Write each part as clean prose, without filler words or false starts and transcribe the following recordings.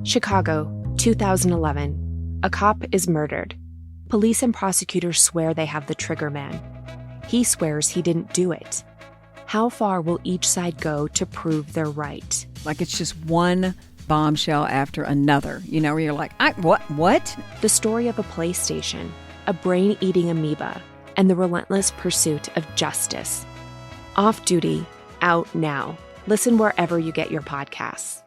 Chicago, 2011. A cop is murdered. Police and prosecutors swear they have the trigger man. He swears he didn't do it. How far will each side go to prove they're right? Like it's just one bombshell after another, where you're like, what? The story of a PlayStation, a brain-eating amoeba, and the relentless pursuit of justice. Off Duty, out now. Listen wherever you get your podcasts.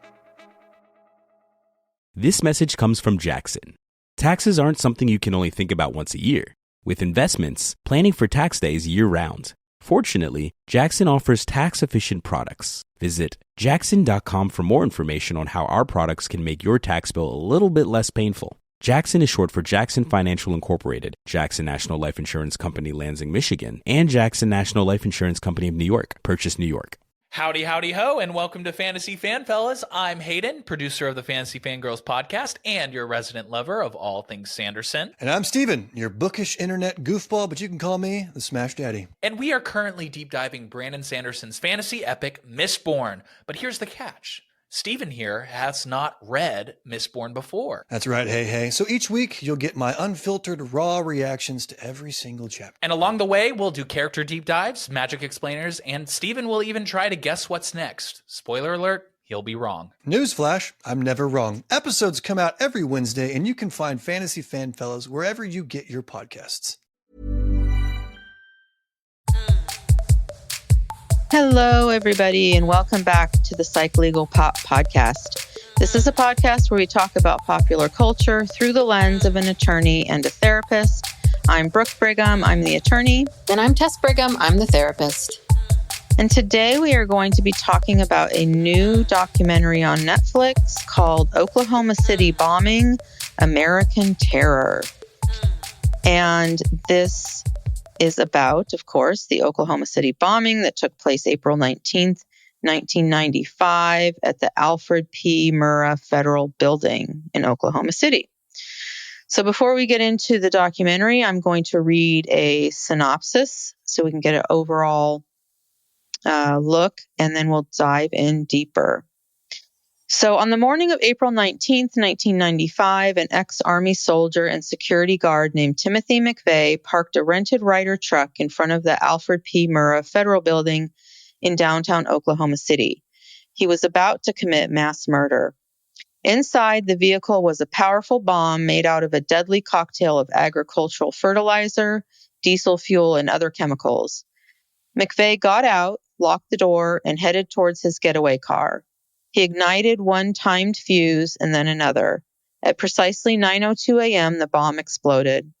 This message comes from Jackson. Taxes aren't something you can only think about once a year. With investments, planning for tax day is year-round. Fortunately, Jackson offers tax-efficient products. Visit jackson.com for more information on how our products can make your tax bill a little bit less painful. Jackson is short for Jackson Financial Incorporated, Jackson National Life Insurance Company, Lansing, Michigan, and Jackson National Life Insurance Company of New York, Purchase, New York. Howdy, howdy, ho, and welcome to Fantasy Fan Fellas. I'm Hayden, producer of the Fantasy Fangirls podcast and your resident lover of all things Sanderson. And I'm Steven, your bookish internet goofball, but you can call me the Smash Daddy. And we are currently deep diving Brandon Sanderson's fantasy epic, Mistborn. But here's the catch. Steven here has not read Mistborn before. That's right, hey. So each week, you'll get my unfiltered, raw reactions to every single chapter. And along the way, we'll do character deep dives, magic explainers, and Steven will even try to guess what's next. Spoiler alert, he'll be wrong. Newsflash, I'm never wrong. Episodes come out every Wednesday, and you can find Fantasy Fan Fellas wherever you get your podcasts. Hello, everybody, and welcome back to the Psych Legal Pop Podcast. This is a podcast where we talk about popular culture through the lens of an attorney and a therapist. I'm Brooke Brigham, I'm the attorney. And I'm Tess Brigham, I'm the therapist. And today we are going to be talking about a new documentary on Netflix called Oklahoma City Bombing, American Terror. And this is about, of course, the Oklahoma City bombing that took place April 19th, 1995 at the Alfred P. Murrah Federal building in Oklahoma City. So before we get into the documentary, I'm going to read a synopsis so we can get an overall look, and then we'll dive in deeper. So on the morning of April 19th, 1995, an ex-Army soldier and security guard named Timothy McVeigh parked a rented Ryder truck in front of the Alfred P. Murrah Federal Building in downtown Oklahoma City. He was about to commit mass murder. Inside the vehicle was a powerful bomb made out of a deadly cocktail of agricultural fertilizer, diesel fuel, and other chemicals. McVeigh got out, locked the door, and headed towards his getaway car. He ignited one timed fuse and then another. At precisely 9:02 a.m., the bomb exploded.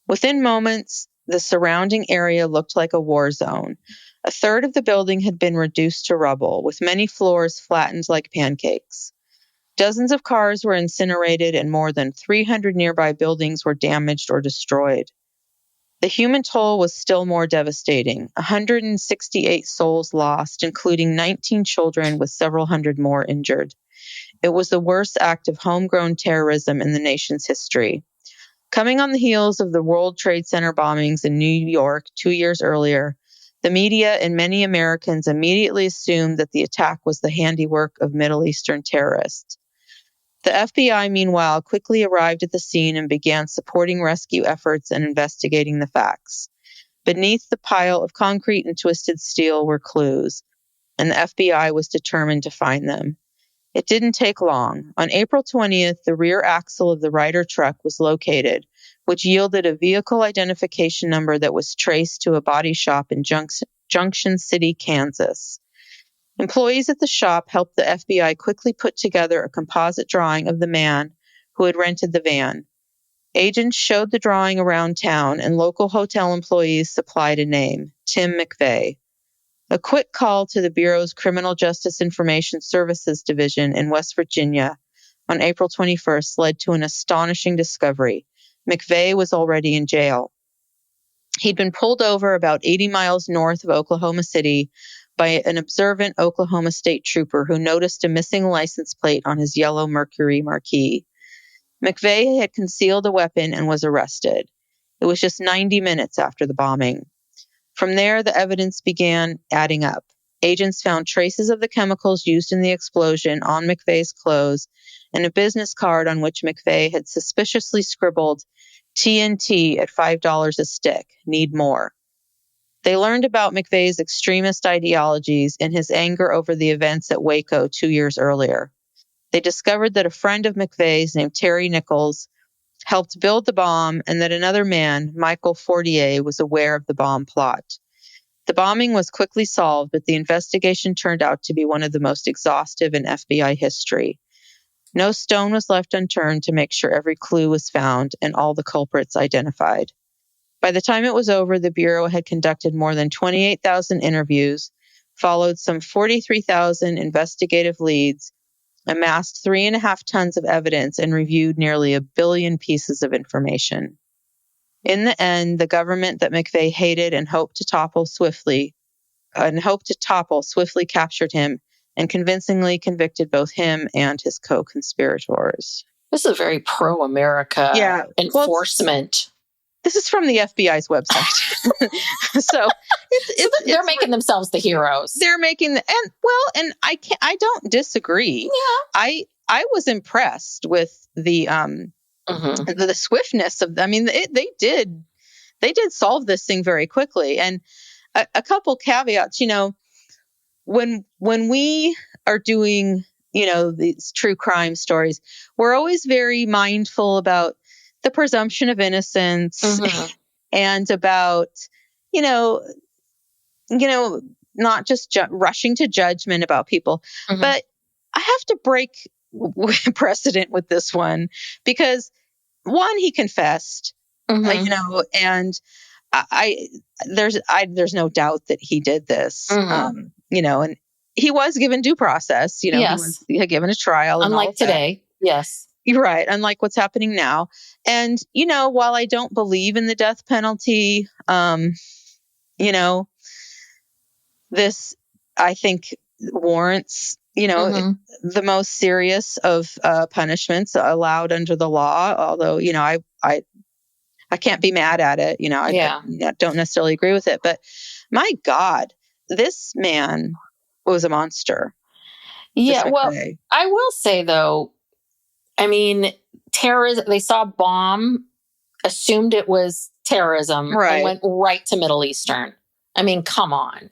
Within moments, the surrounding area looked like a war zone. A third of the building had been reduced to rubble, with many floors flattened like pancakes. Dozens of cars were incinerated and more than 300 nearby buildings were damaged or destroyed. The human toll was still more devastating. 168 souls lost, including 19 children with several hundred more injured. It was the worst act of homegrown terrorism in the nation's history. Coming on the heels of the World Trade Center bombings in New York 2 years earlier, the media and many Americans immediately assumed that the attack was the handiwork of Middle Eastern terrorists. The FBI, meanwhile, quickly arrived at the scene and began supporting rescue efforts and investigating the facts. Beneath the pile of concrete and twisted steel were clues, and the FBI was determined to find them. It didn't take long. On April 20th, the rear axle of the Ryder truck was located, which yielded a vehicle identification number that was traced to a body shop in Junction City, Kansas. Employees at the shop helped the FBI quickly put together a composite drawing of the man who had rented the van. Agents showed the drawing around town, and local hotel employees supplied a name, Tim McVeigh. A quick call to the Bureau's Criminal Justice Information Services Division in West Virginia on April 21st led to an astonishing discovery. McVeigh was already in jail. He'd been pulled over about 80 miles north of Oklahoma City by an observant Oklahoma State trooper who noticed a missing license plate on his yellow Mercury Marquis. McVeigh had concealed a weapon and was arrested. It was just 90 minutes after the bombing. From there, the evidence began adding up. agents found traces of the chemicals used in the explosion on McVeigh's clothes and a business card on which McVeigh had suspiciously scribbled TNT at $5 a stick, need more. They learned about McVeigh's extremist ideologies and his anger over the events at Waco 2 years earlier. They discovered that a friend of McVeigh's named Terry Nichols helped build the bomb and that another man, Michael Fortier, was aware of the bomb plot. The bombing was quickly solved, but the investigation turned out to be one of the most exhaustive in FBI history. No stone was left unturned to make sure every clue was found and all the culprits identified. By the time it was over, the Bureau had conducted more than 28,000 interviews, followed some 43,000 investigative leads, amassed 3.5 tons of evidence, and reviewed nearly 1 billion pieces of information. In the end, the government that McVeigh hated and hoped to topple swiftly captured him and convincingly convicted both him and his co-conspirators. This is a very pro-America enforcement. This is from the FBI's website. So they're making themselves the heroes. They're making and I don't disagree. Yeah. I was impressed with the swiftness of, they did solve this thing very quickly. And a couple caveats, when we are doing, these true crime stories, we're always very mindful about the presumption of innocence and about, not just rushing to judgment about people. But I have to break precedent with this one because, one, he confessed, and there's no doubt that he did this, and he was given due process. Yes. He had given a trial. Unlike today. Yes. You're right. Unlike what's happening now. And, while I don't believe in the death penalty, this, I think, warrants, the most serious of punishments allowed under the law. Although, I can't be mad at it. I don't necessarily agree with it. But my God, this man was a monster. Yeah. Well, I will say, though, terrorism, they saw a bomb, assumed it was terrorism, and went right to Middle Eastern. Come on.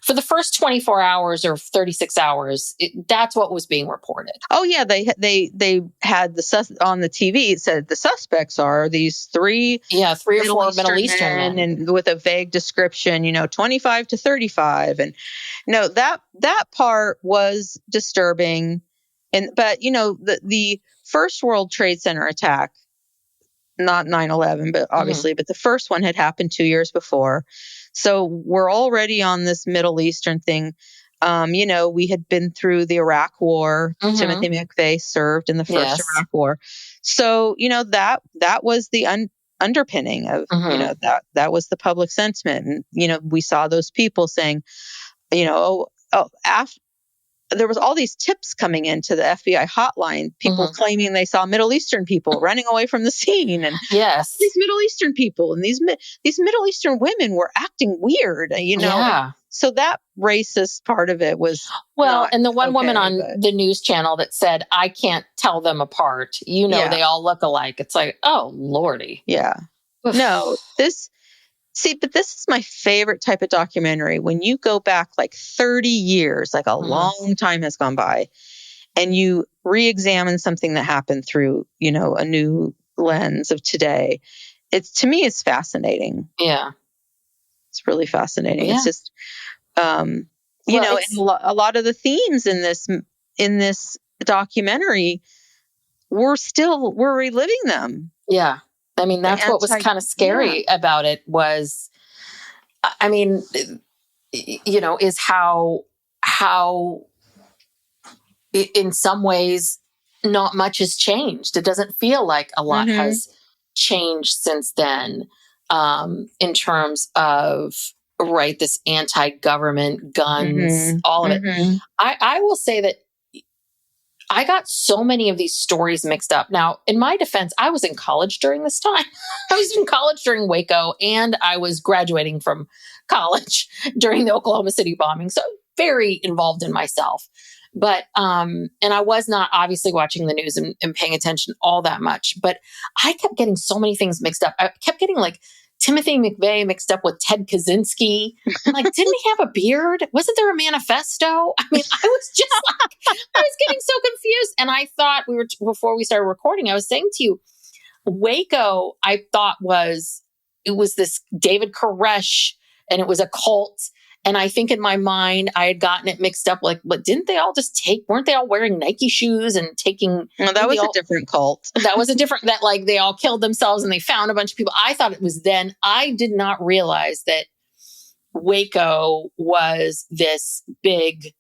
For the first 24 hours or 36 hours, that's what was being reported. Oh, yeah. They had on the TV, it said the suspects are these 3 or 4 Middle Eastern men, and with a vague description, 25 to 35. And no, that part was disturbing. But the first World Trade Center attack, not 9/11, but obviously, but the first one had happened 2 years before. So we're already on this Middle Eastern thing. We had been through the Iraq War. Timothy McVeigh served in the first Iraq War. So, that was the underpinning of, that was the public sentiment. And, we saw those people saying, after there was all these tips coming into the FBI hotline, people claiming they saw Middle Eastern people running away from the scene, and these Middle Eastern people and these Middle Eastern women were acting weird, So that racist part of it was and the one woman on the news channel that said, "I can't tell them apart. They all look alike." It's like, oh Lordy, no, but this is my favorite type of documentary. When you go back like 30 years, like a long time has gone by, and you re-examine something that happened through, a new lens of today. To me, it's fascinating. Yeah. It's really fascinating. Yeah. It's just, and a lot of the themes in this documentary, we're reliving them. Yeah. That's what was kind of scary about it was, is how in some ways not much has changed. It doesn't feel like a lot has changed since then, in terms of, this anti-government guns, all of it. I will say that I got so many of these stories mixed up. Now, in my defense, I was in college during this time. I was in college during Waco, and I was graduating from college during the Oklahoma City bombing. So very involved in myself. But, and I was not obviously watching the news and paying attention all that much, but I kept getting so many things mixed up. I kept getting like Timothy McVeigh mixed up with Ted Kaczynski. I'm like, didn't he have a beard? Wasn't there a manifesto? I mean, I was just like, I was getting so confused. And I thought before we started recording, I was saying to you, Waco, I thought it was this David Koresh, and it was a cult. And I think in my mind, I had gotten it mixed up. Like, but didn't they all weren't they all wearing Nike shoes and taking? Well, that was a different cult. That was that like they all killed themselves and they found a bunch of people. I thought it was then. I did not realize that Waco was this big,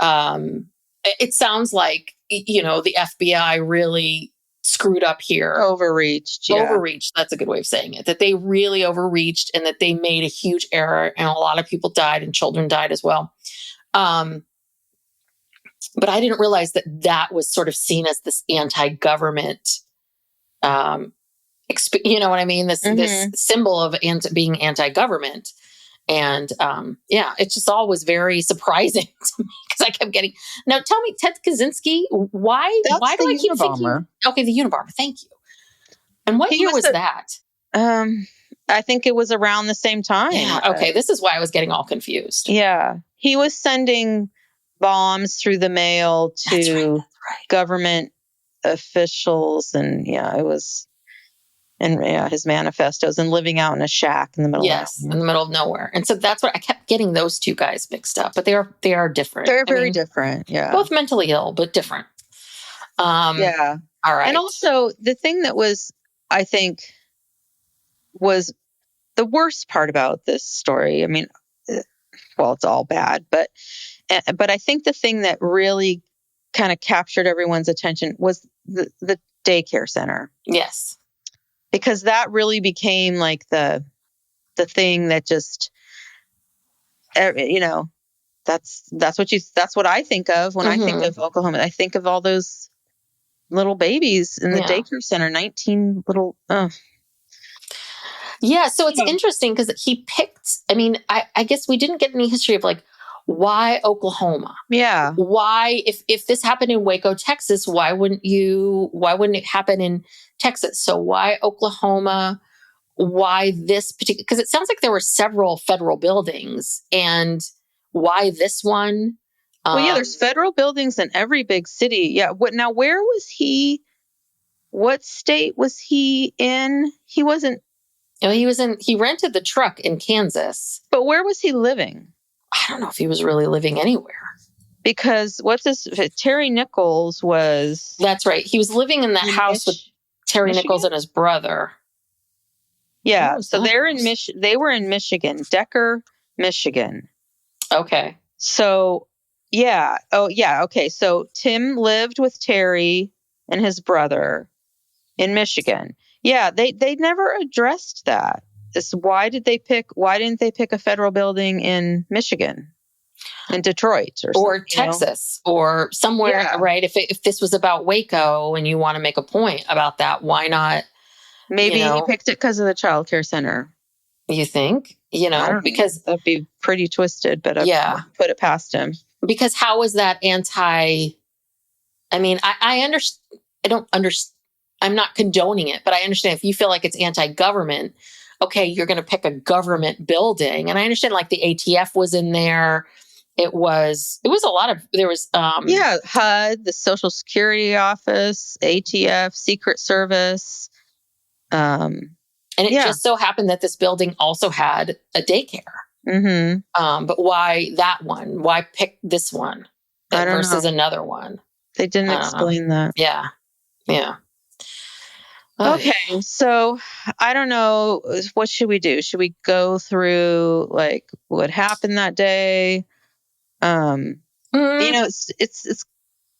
it sounds like, the FBI really screwed up here. Overreached. Yeah. Overreached. That's a good way of saying it. That they really overreached and that they made a huge error, and a lot of people died and children died as well. But I didn't realize that was sort of seen as this anti-government, you know what I mean? This symbol of being anti-government. And it just all was very surprising to me, because I kept getting. Now, tell me, Ted Kaczynski, why do I keep thinking? Okay, the Unabomber. Thank you. And what year was that? I think it was around the same time. Yeah. Okay, this is why I was getting all confused. Yeah, he was sending bombs through the mail to government officials, and it was. And his manifestos, and living out in a shack in the middle. Yes, in the middle of nowhere. And so that's what I kept getting those two guys mixed up. But they are different. They're very different. Yeah, both mentally ill, but different. Yeah. All right. And also the thing that was, I think, was the worst part about this story. I mean, well, it's all bad, but I think the thing that really kind of captured everyone's attention was the daycare center. Yes. Because that really became like the thing that just, that's what I think of when I think of Oklahoma. I think of all those little babies in the daycare center, 19 little. Yeah. So it's interesting because he picked, I guess we didn't get any history of like, why Oklahoma? Yeah. Why, if this happened in Waco, Texas, why wouldn't it happen in Texas? So why Oklahoma? Why this particular? Because it sounds like there were several federal buildings, and why this one? There's federal buildings in every big city. Yeah. Where was he? What state was he in? He wasn't. He rented the truck in Kansas. But where was he living? I don't know if he was really living anywhere. Because Terry Nichols was... That's right. He was living in that house with Terry Nichols and his brother. Yeah. So they were in Michigan, Decker, Michigan. Okay. So, yeah. Oh, yeah. Okay. So Tim lived with Terry and his brother in Michigan. Yeah. They never addressed that. Why didn't they pick a federal building in Michigan, in Detroit or Texas or somewhere, right? If this was about Waco and you want to make a point about that, why not? Maybe he picked it because of the child care center. You think? Because that'd be pretty twisted, but I'd put it past him. Because how is that anti? I understand. I don't understand. I'm not condoning it, but I understand if you feel like it's anti-government. Okay, you're going to pick a government building. And I understand like the ATF was in there. It was a lot of, there was... HUD, the Social Security Office, ATF, Secret Service. And it just so happened that this building also had a daycare. Mm-hmm. But why that one? Why pick this one versus another one? They didn't explain that. Yeah. Yeah. Okay, so I don't know. What should we do? Should we go through like what happened that day? It's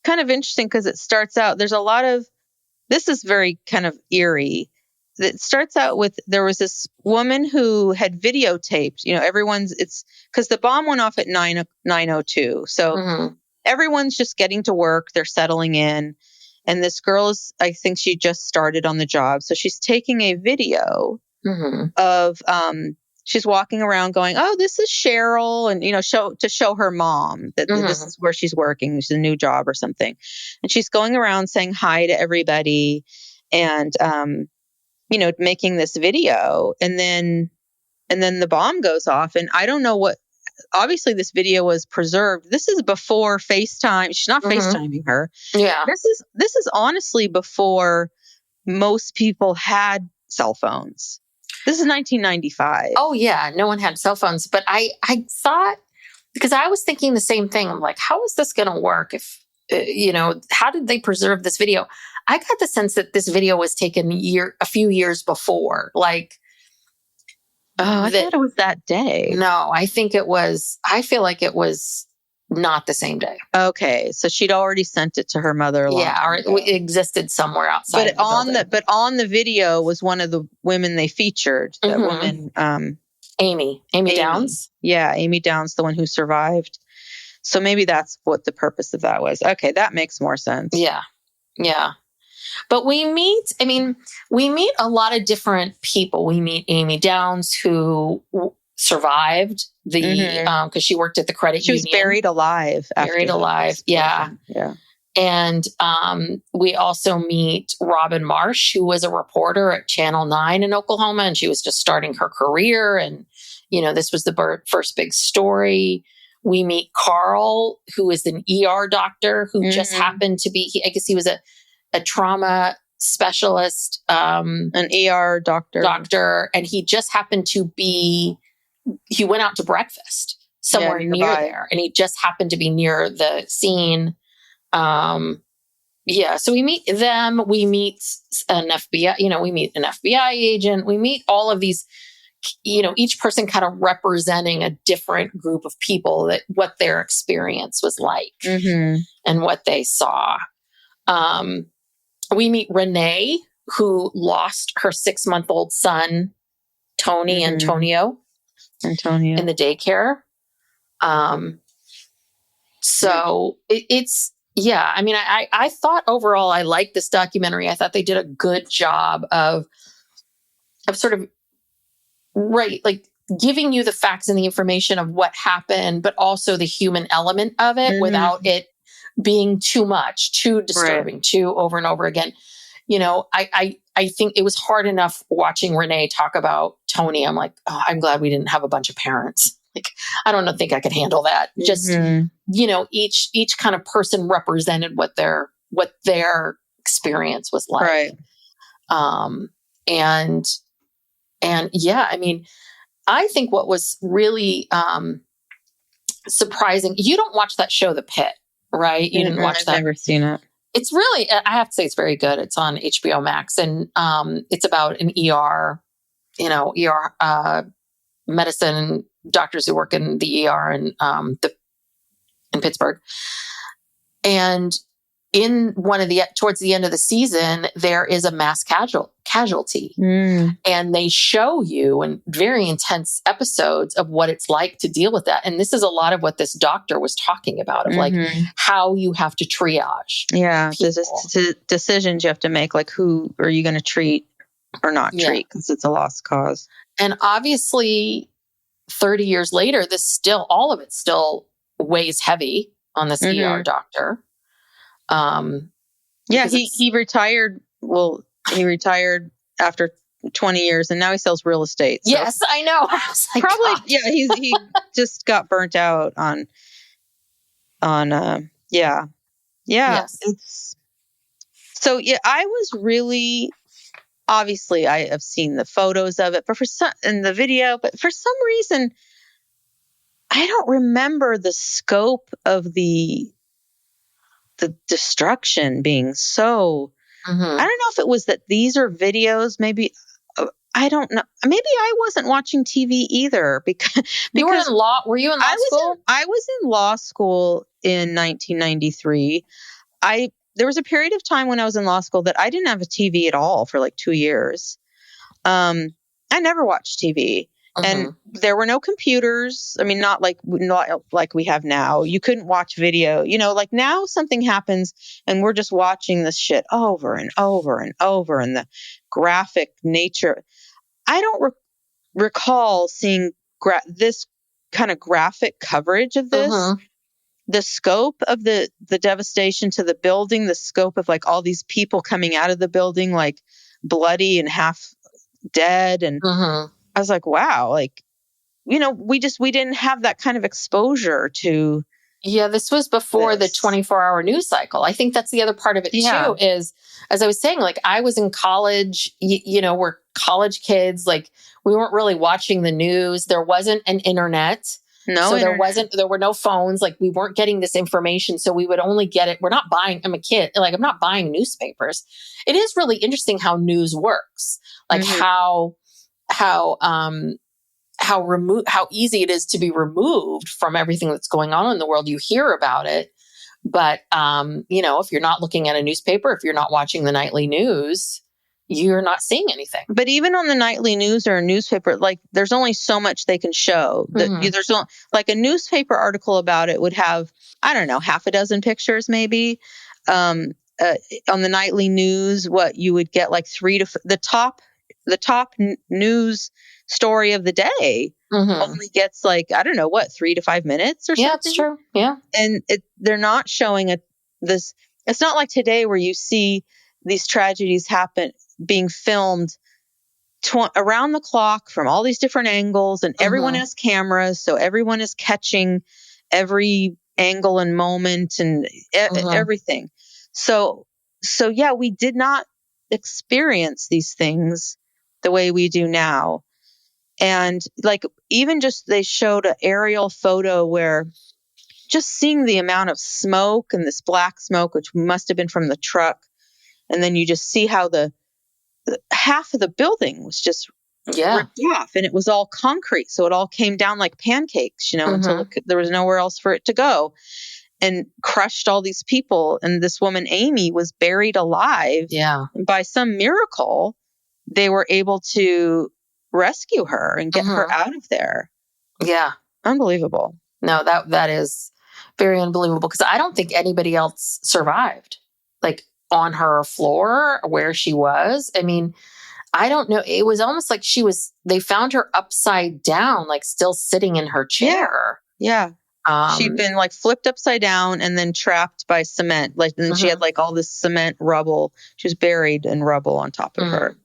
kind of interesting because it starts out. There's a lot of. This is very kind of eerie. It starts out with there was this woman who had videotaped. It's because the bomb went off at 9:02. So everyone's just getting to work. They're settling in. And this girl is, I think she just started on the job. So she's taking a video of, she's walking around going, oh, this is Cheryl. And, to show her mom that this is where she's working. This is a new job or something. And she's going around saying hi to everybody and, making this video. And then the bomb goes off. And I don't know what, obviously this video was preserved. This is before FaceTime. She's not FaceTiming her. Yeah. This is honestly before most people had cell phones. This is 1995. Oh yeah. No one had cell phones, but I thought, because I was thinking the same thing. I'm like, how is this going to work? If, how did they preserve this video? I got the sense that this video was taken a few years before, like, I thought it was that day. No, I feel like it was not the same day. Okay. So she'd already sent it to her mother. Or it existed somewhere outside. But on the video was one of the women they featured. That woman, Amy Downs. Yeah. Amy Downs, the one who survived. So maybe that's what the purpose of that was. Okay. That makes more sense. Yeah. Yeah. But we meet a lot of different people. We meet Amy Downs, who survived because she worked at the credit union. She was buried alive. Yeah. Yeah. And we also meet Robin Marsh, who was a reporter at Channel 9 in Oklahoma, and she was just starting her career. And, this was the first big story. We meet Carl, who is an ER doctor who just happened to be, I guess he was a trauma specialist, an ER doctor, and he just happened to be, he went out to breakfast somewhere near there, and he just happened to be near the scene. So we meet them, we meet an FBI agent, we meet all of these, each person kind of representing a different group of people, that what their experience was like and what they saw. We meet Renee, who lost her 6-month-old son, Antonio, in the daycare. I thought overall I liked this documentary. I thought they did a good job of sort of, giving you the facts and the information of what happened, but also the human element of it without it being too much, too disturbing, too over and over again. I think it was hard enough watching Renee talk about Tony. I'm like, oh, I'm glad we didn't have a bunch of parents. Like, I don't think I could handle that. Just, each kind of person represented what their experience was like. Right. I think what was really, surprising, you don't watch that show, The Pit, right? You didn't watch that. I've never seen it. It's really, I have to say, it's very good. It's on HBO Max, and it's about an ER, medicine doctors who work in the ER in Pittsburgh. And in towards the end of the season, there is a mass casualty, and they show you in very intense episodes of what it's like to deal with that. And this is a lot of what this doctor was talking about, of like how you have to triage. Yeah. There's decisions you have to make, like who are you going to treat or not treat, because it's a lost cause. And obviously 30 years later, all of it still weighs heavy on this ER doctor. He retired. Well, he retired after 20 years, and now he sells real estate. So. Yes, I know. I was like, probably, God. He just got burnt out on. Yes. I was really, obviously I have seen the photos of it, but in the video, but for some reason, I don't remember the scope of the destruction being so. I don't know if it was that these are videos, maybe. I don't know. Maybe I wasn't watching TV either because you were in law. Were you in law school? I was in law school in 1993. There was a period of time when I was in law school that I didn't have a TV at all for like 2 years. I never watched TV. And there were no computers. I mean, not like we have now. You couldn't watch video. Like now something happens and we're just watching this shit over and over and over, and the graphic nature. I don't recall seeing this kind of graphic coverage of this. The scope of the devastation to the building, the scope of like all these people coming out of the building, like bloody and half dead. And I was like, wow, like, we didn't have that kind of exposure to. Yeah, this was before the 24-hour news cycle. I think that's the other part of it too, is, as I was saying, like I was in college, we're college kids, like we weren't really watching the news. There wasn't an internet. No, so there were no phones. Like we weren't getting this information. So we would only get it. I'm a kid. Like I'm not buying newspapers. It is really interesting how news works. Like how easy it is to be removed from everything that's going on in the world. You hear about it, but if you're not looking at a newspaper, if you're not watching the nightly news, you're not seeing anything. But even on the nightly news or a newspaper, like there's only so much they can show. There's no, like a newspaper article about it would have, I don't know, half a dozen pictures maybe. On the nightly news, what you would get like the top news story of the day only gets like, I don't know, 3 to 5 minutes or something. Yeah, it's true. Yeah. And they're not showing this. It's not like today where you see these tragedies being filmed around the clock from all these different angles, and everyone has cameras. So everyone is catching every angle and moment and everything. So yeah, we did not experience these things the way we do now. And like, even just, they showed an aerial photo where just seeing the amount of smoke and this black smoke, which must have been from the truck. And then you just see how the half of the building was just ripped off, and it was all concrete. So it all came down like pancakes, until there was nowhere else for it to go, and crushed all these people. And this woman, Amy, was buried alive. Yeah. And by some miracle, they were able to rescue her and get her out of there. Yeah. Unbelievable. No, that is very unbelievable, because I don't think anybody else survived, like on her floor where she was. I mean, I don't know. It was almost like they found her upside down, like still sitting in her chair. Yeah. She'd been like flipped upside down and then trapped by cement. Like, and then she had like all this cement rubble. She was buried in rubble on top of her.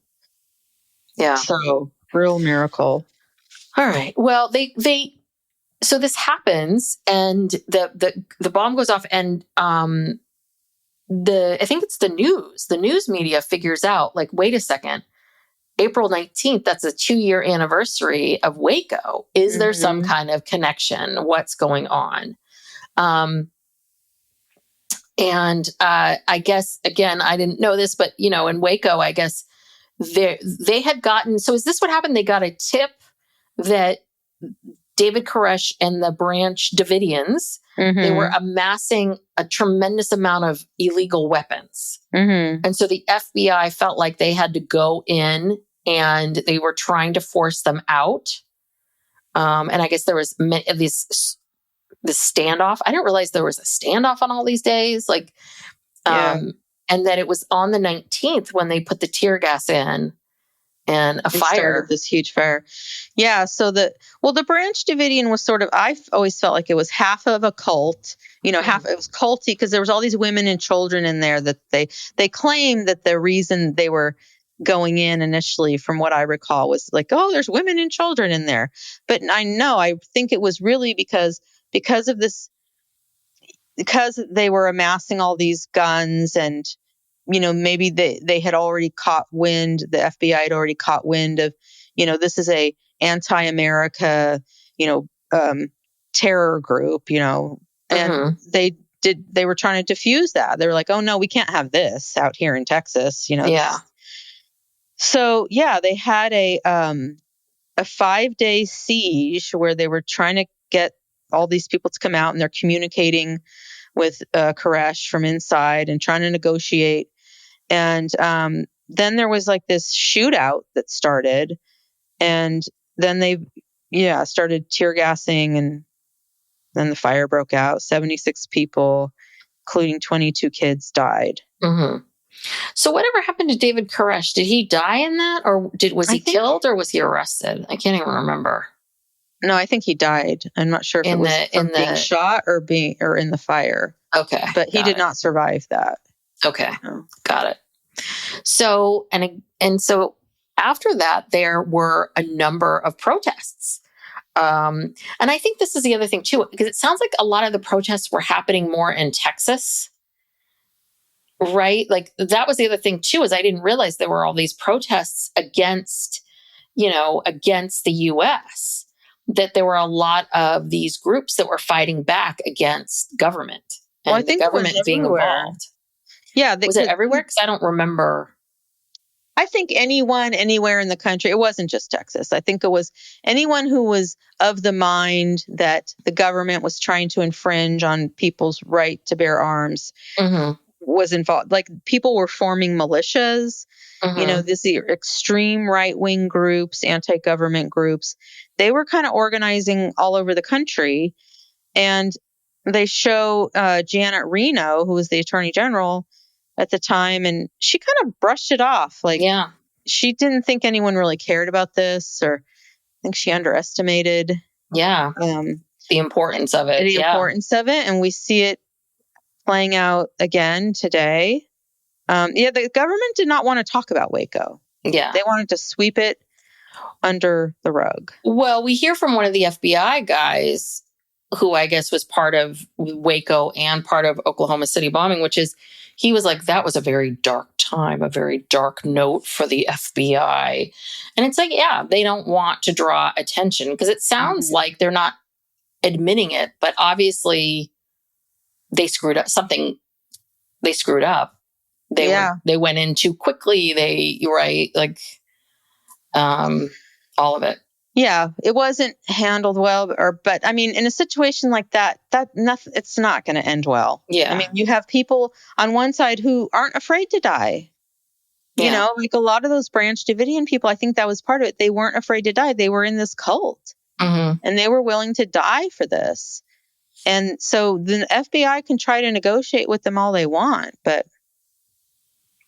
Yeah. So real miracle. All right. Well, so this happens, and the bomb goes off, and I think it's the news media figures out, like, wait a second, April 19th, that's a 2-year anniversary of Waco. Is there some kind of connection? What's going on? And I guess, again, I didn't know this, but, in Waco, I guess they had gotten, so is this what happened? They got a tip that David Koresh and the Branch Davidians, they were amassing a tremendous amount of illegal weapons. And so the FBI felt like they had to go in, and they were trying to force them out. And I guess there was this standoff. I didn't realize there was a standoff on all these days. Like, and then it was on the 19th when they put the tear gas in. And a fire. Started this huge fire. Yeah. So the Branch Davidian was sort of, I've always felt like it was half of a cult, half, it was culty, because there was all these women and children in there that they claimed that the reason they were going in initially, from what I recall, was like, oh, there's women and children in there. But I think it was really because of this, because they were amassing all these guns, and maybe they had already caught wind, the FBI had already caught wind of, this is a anti-America, terror group, and they were trying to diffuse that. They were like, oh no, we can't have this out here in Texas, Yeah. So yeah, they had a 5-day siege where they were trying to get all these people to come out, and they're communicating with Koresh from inside and trying to negotiate. And then there was like this shootout that started, and then they started tear gassing, and then the fire broke out. 76 people, including 22 kids, died. Mm-hmm. So whatever happened to David Koresh? Did he die in that, or was he killed, or was he arrested? I can't even remember. No, I think he died. I'm not sure if it was from being shot or in the fire. Okay. But he did not survive that. Okay. Got it. So, and so after that, there were a number of protests. And I think this is the other thing too, because it sounds like a lot of the protests were happening more in Texas, right? Like that was the other thing too, is I didn't realize there were all these protests against the US, that there were a lot of these groups that were fighting back against government. And I think the government being involved. Yeah. Was it everywhere? Because I don't remember. I think anyone, anywhere in the country, it wasn't just Texas. I think it was anyone who was of the mind that the government was trying to infringe on people's right to bear arms was involved. Like people were forming militias, these extreme right-wing groups, anti-government groups. They were kind of organizing all over the country. And they show Janet Reno, who was the attorney general at the time, and she kind of brushed it off. Like, she didn't think anyone really cared about this, or I think she underestimated the importance of it. And we see it playing out again today. The government did not want to talk about Waco. Yeah. They wanted to sweep it under the rug. Well, we hear from one of the FBI guys who I guess was part of Waco and part of Oklahoma City bombing, which is, he was like, that was a very dark time, a very dark note for the FBI. And it's like, they don't want to draw attention, because it sounds like they're not admitting it, but obviously they screwed up something. They screwed up. They went in too quickly. All of it. Yeah, it wasn't handled well, but I mean, in a situation like that nothing, it's not going to end well. Yeah. I mean, you have people on one side who aren't afraid to die. You know, like a lot of those Branch Davidian people, I think that was part of it. They weren't afraid to die. They were in this cult, and they were willing to die for this. And so the FBI can try to negotiate with them all they want, but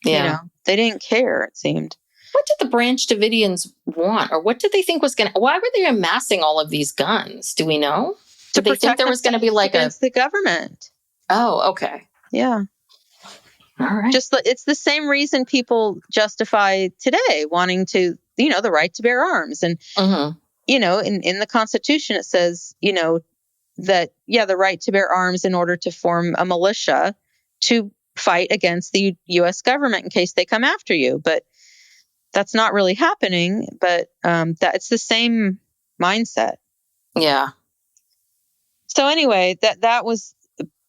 they didn't care, it seemed. What did the Branch Davidians want? Or what did they think was going to... Why were they amassing all of these guns? Do we know? Did they think there was going to be like against the government? Oh, okay. Yeah. All right. It's the same reason people justify today wanting to, the right to bear arms. And, in the Constitution, it says, that, the right to bear arms in order to form a militia to fight against the U.S. government in case they come after you. But that's not really happening, but that it's the same mindset. Yeah. So anyway, that was,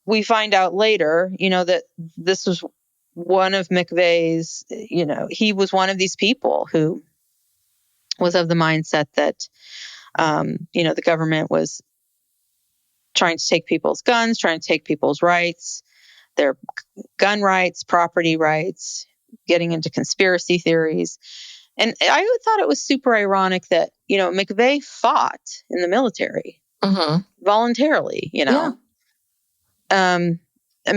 we find out later, that this was one of McVeigh's, he was one of these people who was of the mindset that, the government was trying to take people's guns, trying to take people's rights, their gun rights, property rights, getting into conspiracy theories. And I thought it was super ironic that, McVeigh fought in the military voluntarily, And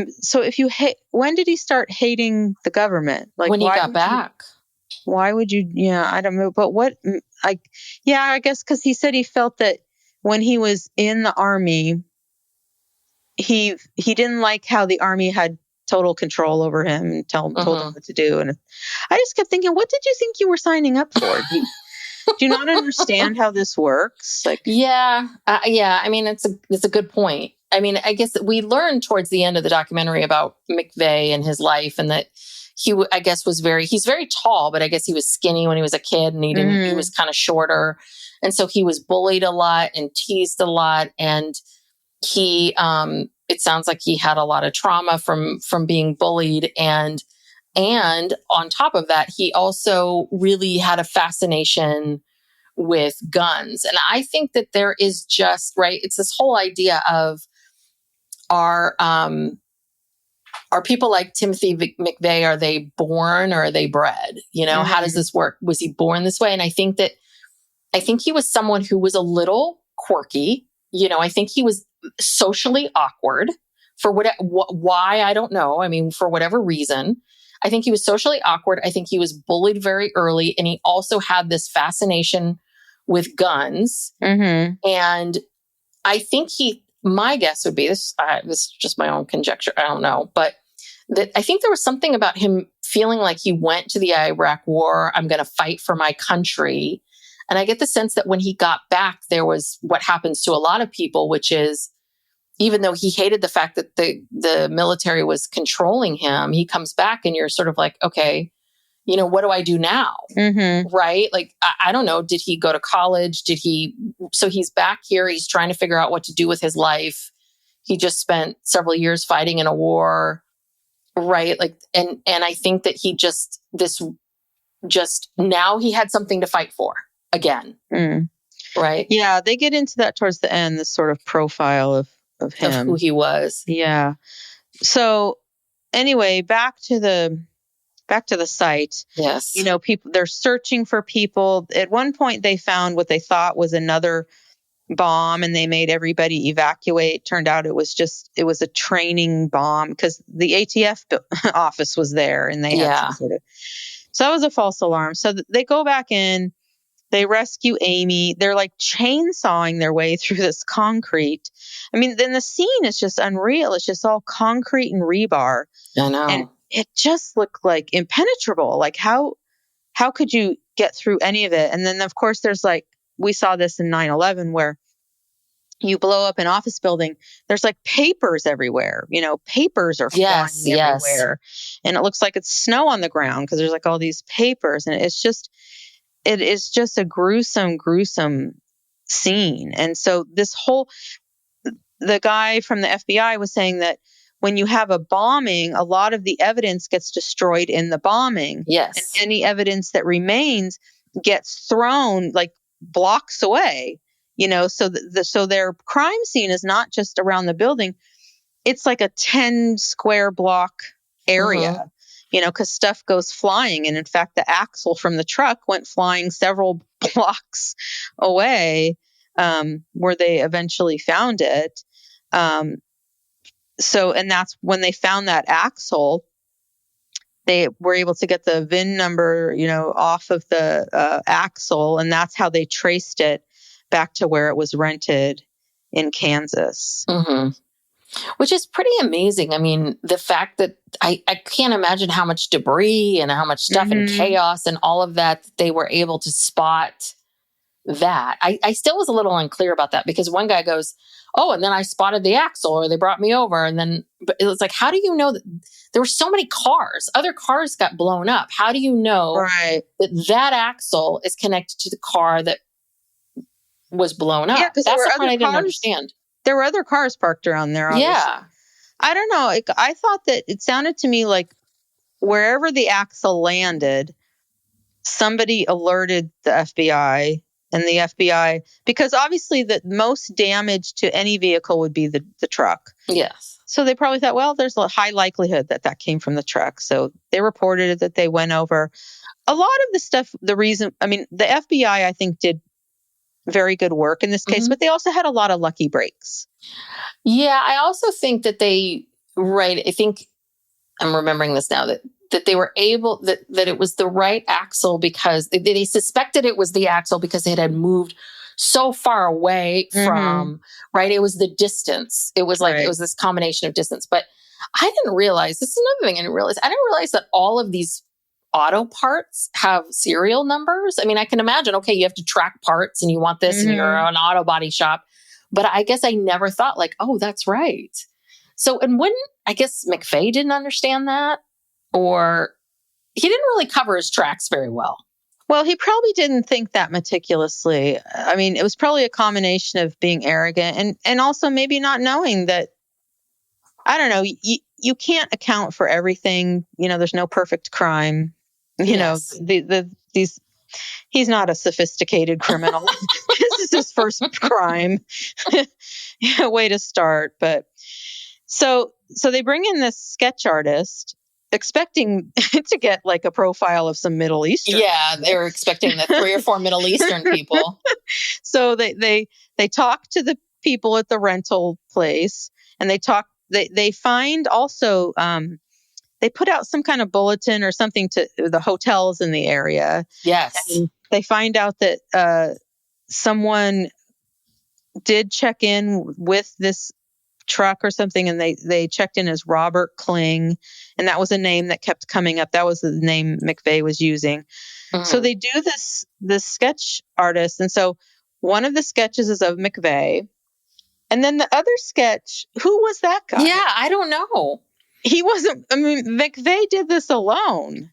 so if you when did he start hating the government? Like when he got back. Why would you? Yeah, I don't know. But I guess because he said he felt that when he was in the Army, he didn't like how the Army had total control over him and told him what to do. And I just kept thinking, what did you think you were signing up for? Do you not understand how this works? Like, I mean, it's a good point. I mean, I guess we learned towards the end of the documentary about McVeigh and his life, and that I guess he's very tall, but I guess he was skinny when he was a kid, and he was kind of shorter. And so he was bullied a lot and teased a lot. And he, it sounds like he had a lot of trauma from being bullied. And on top of that, he also really had a fascination with guns. And I think that there is just, it's this whole idea of are people like Timothy McVeigh, are they born or are they bred? How does this work? Was he born this way? And I think that I think he was someone who was a little quirky. I think he was socially awkward for why, I don't know. I mean, for whatever reason, I think he was socially awkward. I think he was bullied very early. And he also had this fascination with guns. Mm-hmm. And I think my guess would be this is just my own conjecture. I don't know, but that I think there was something about him feeling like he went to the Iraq War. I'm going to fight for my country. And I get the sense that when he got back, there was what happens to a lot of people, which is, even though he hated the fact that the military was controlling him, he comes back and you're sort of like, okay, what do I do now? Mm-hmm. Right? Like, I don't know. Did he go to college? So he's back here. He's trying to figure out what to do with his life. He just spent several years fighting in a war. Right. Like, and I think that he just now he had something to fight for again. Mm. Right. Yeah. They get into that towards the end, this sort of profile of him. Of who he was. Yeah. So anyway, back to the site. Yes. People, they're searching for people. At one point they found what they thought was another bomb and they made everybody evacuate. Turned out it was a training bomb because the ATF office was there and they had some sort of, so that was a false alarm. So they go back in, they rescue Amy. They're like chainsawing their way through this concrete. I mean, then the scene is just unreal. It's just all concrete and rebar. I know. And it just looked like impenetrable. Like how could you get through any of it? And then of course there's like, we saw this in 9/11 where you blow up an office building. There's like papers everywhere. Papers are flying everywhere. And it looks like it's snow on the ground because there's like all these papers. And it is just a gruesome, gruesome scene. And so the guy from the FBI was saying that when you have a bombing, a lot of the evidence gets destroyed in the bombing. Yes. And any evidence that remains gets thrown like blocks away, so their crime scene is not just around the building. It's like a 10 square block area, because stuff goes flying. And in fact, the axle from the truck went flying several blocks away, where they eventually found it. And that's when they found that axle, they were able to get the VIN number, off of the axle. And that's how they traced it back to where it was rented in Kansas. Mm-hmm. Which is pretty amazing. I mean, the fact that I can't imagine how much debris and how much stuff and chaos and all of that they were able to spot that. I still was a little unclear about that because one guy goes, oh, and then I spotted the axle or they brought me over. And then, but it was like, how do you know that there were so many cars, other cars got blown up? How do you know that axle is connected to the car that was blown up? Yeah, that's the part I didn't understand. There were other cars parked around there. Obviously. Yeah. I don't know. I thought that it sounded to me like wherever the axle landed, somebody alerted the FBI. And the FBI, because obviously the most damage to any vehicle would be the truck. Yes. So they probably thought, well, there's a high likelihood that came from the truck. So they reported it, that they went over. A lot of the stuff, the FBI, I think, did very good work in this case, but they also had a lot of lucky breaks. Yeah, I also think that I think I'm remembering this now, that they were able, that it was the right axle because they suspected it was the axle because it had moved so far away from, right? It was the distance. It was like, it was this combination of distance. But I didn't realize, this is another thing I didn't realize that all of these auto parts have serial numbers. I mean, I can imagine, okay, you have to track parts and you want this and you're an auto body shop. But I guess I never thought like, oh, that's right. So, and I guess McVeigh didn't understand that, or he didn't really cover his tracks very well. Well, he probably didn't think that meticulously. I mean, it was probably a combination of being arrogant and also maybe not knowing that, I don't know, you can't account for everything. There's no perfect crime. He's not a sophisticated criminal. This is his first crime. Way to start. But so they bring in this sketch artist expecting to get like a profile of some Middle Eastern. Yeah, they were expecting the 3 or 4 Middle Eastern people. So they talk to the people at the rental place, and they find also they put out some kind of bulletin or something to the hotels in the area. Yes. And they find out that someone did check in with this truck or something, and they checked in as Robert Kling, and that was a name that kept coming up. That was the name McVeigh was using. Mm-hmm. So they do this sketch artist, and so one of the sketches is of McVeigh, and then the other sketch, who was that guy? Yeah, I don't know. He wasn't. I mean, McVeigh did this alone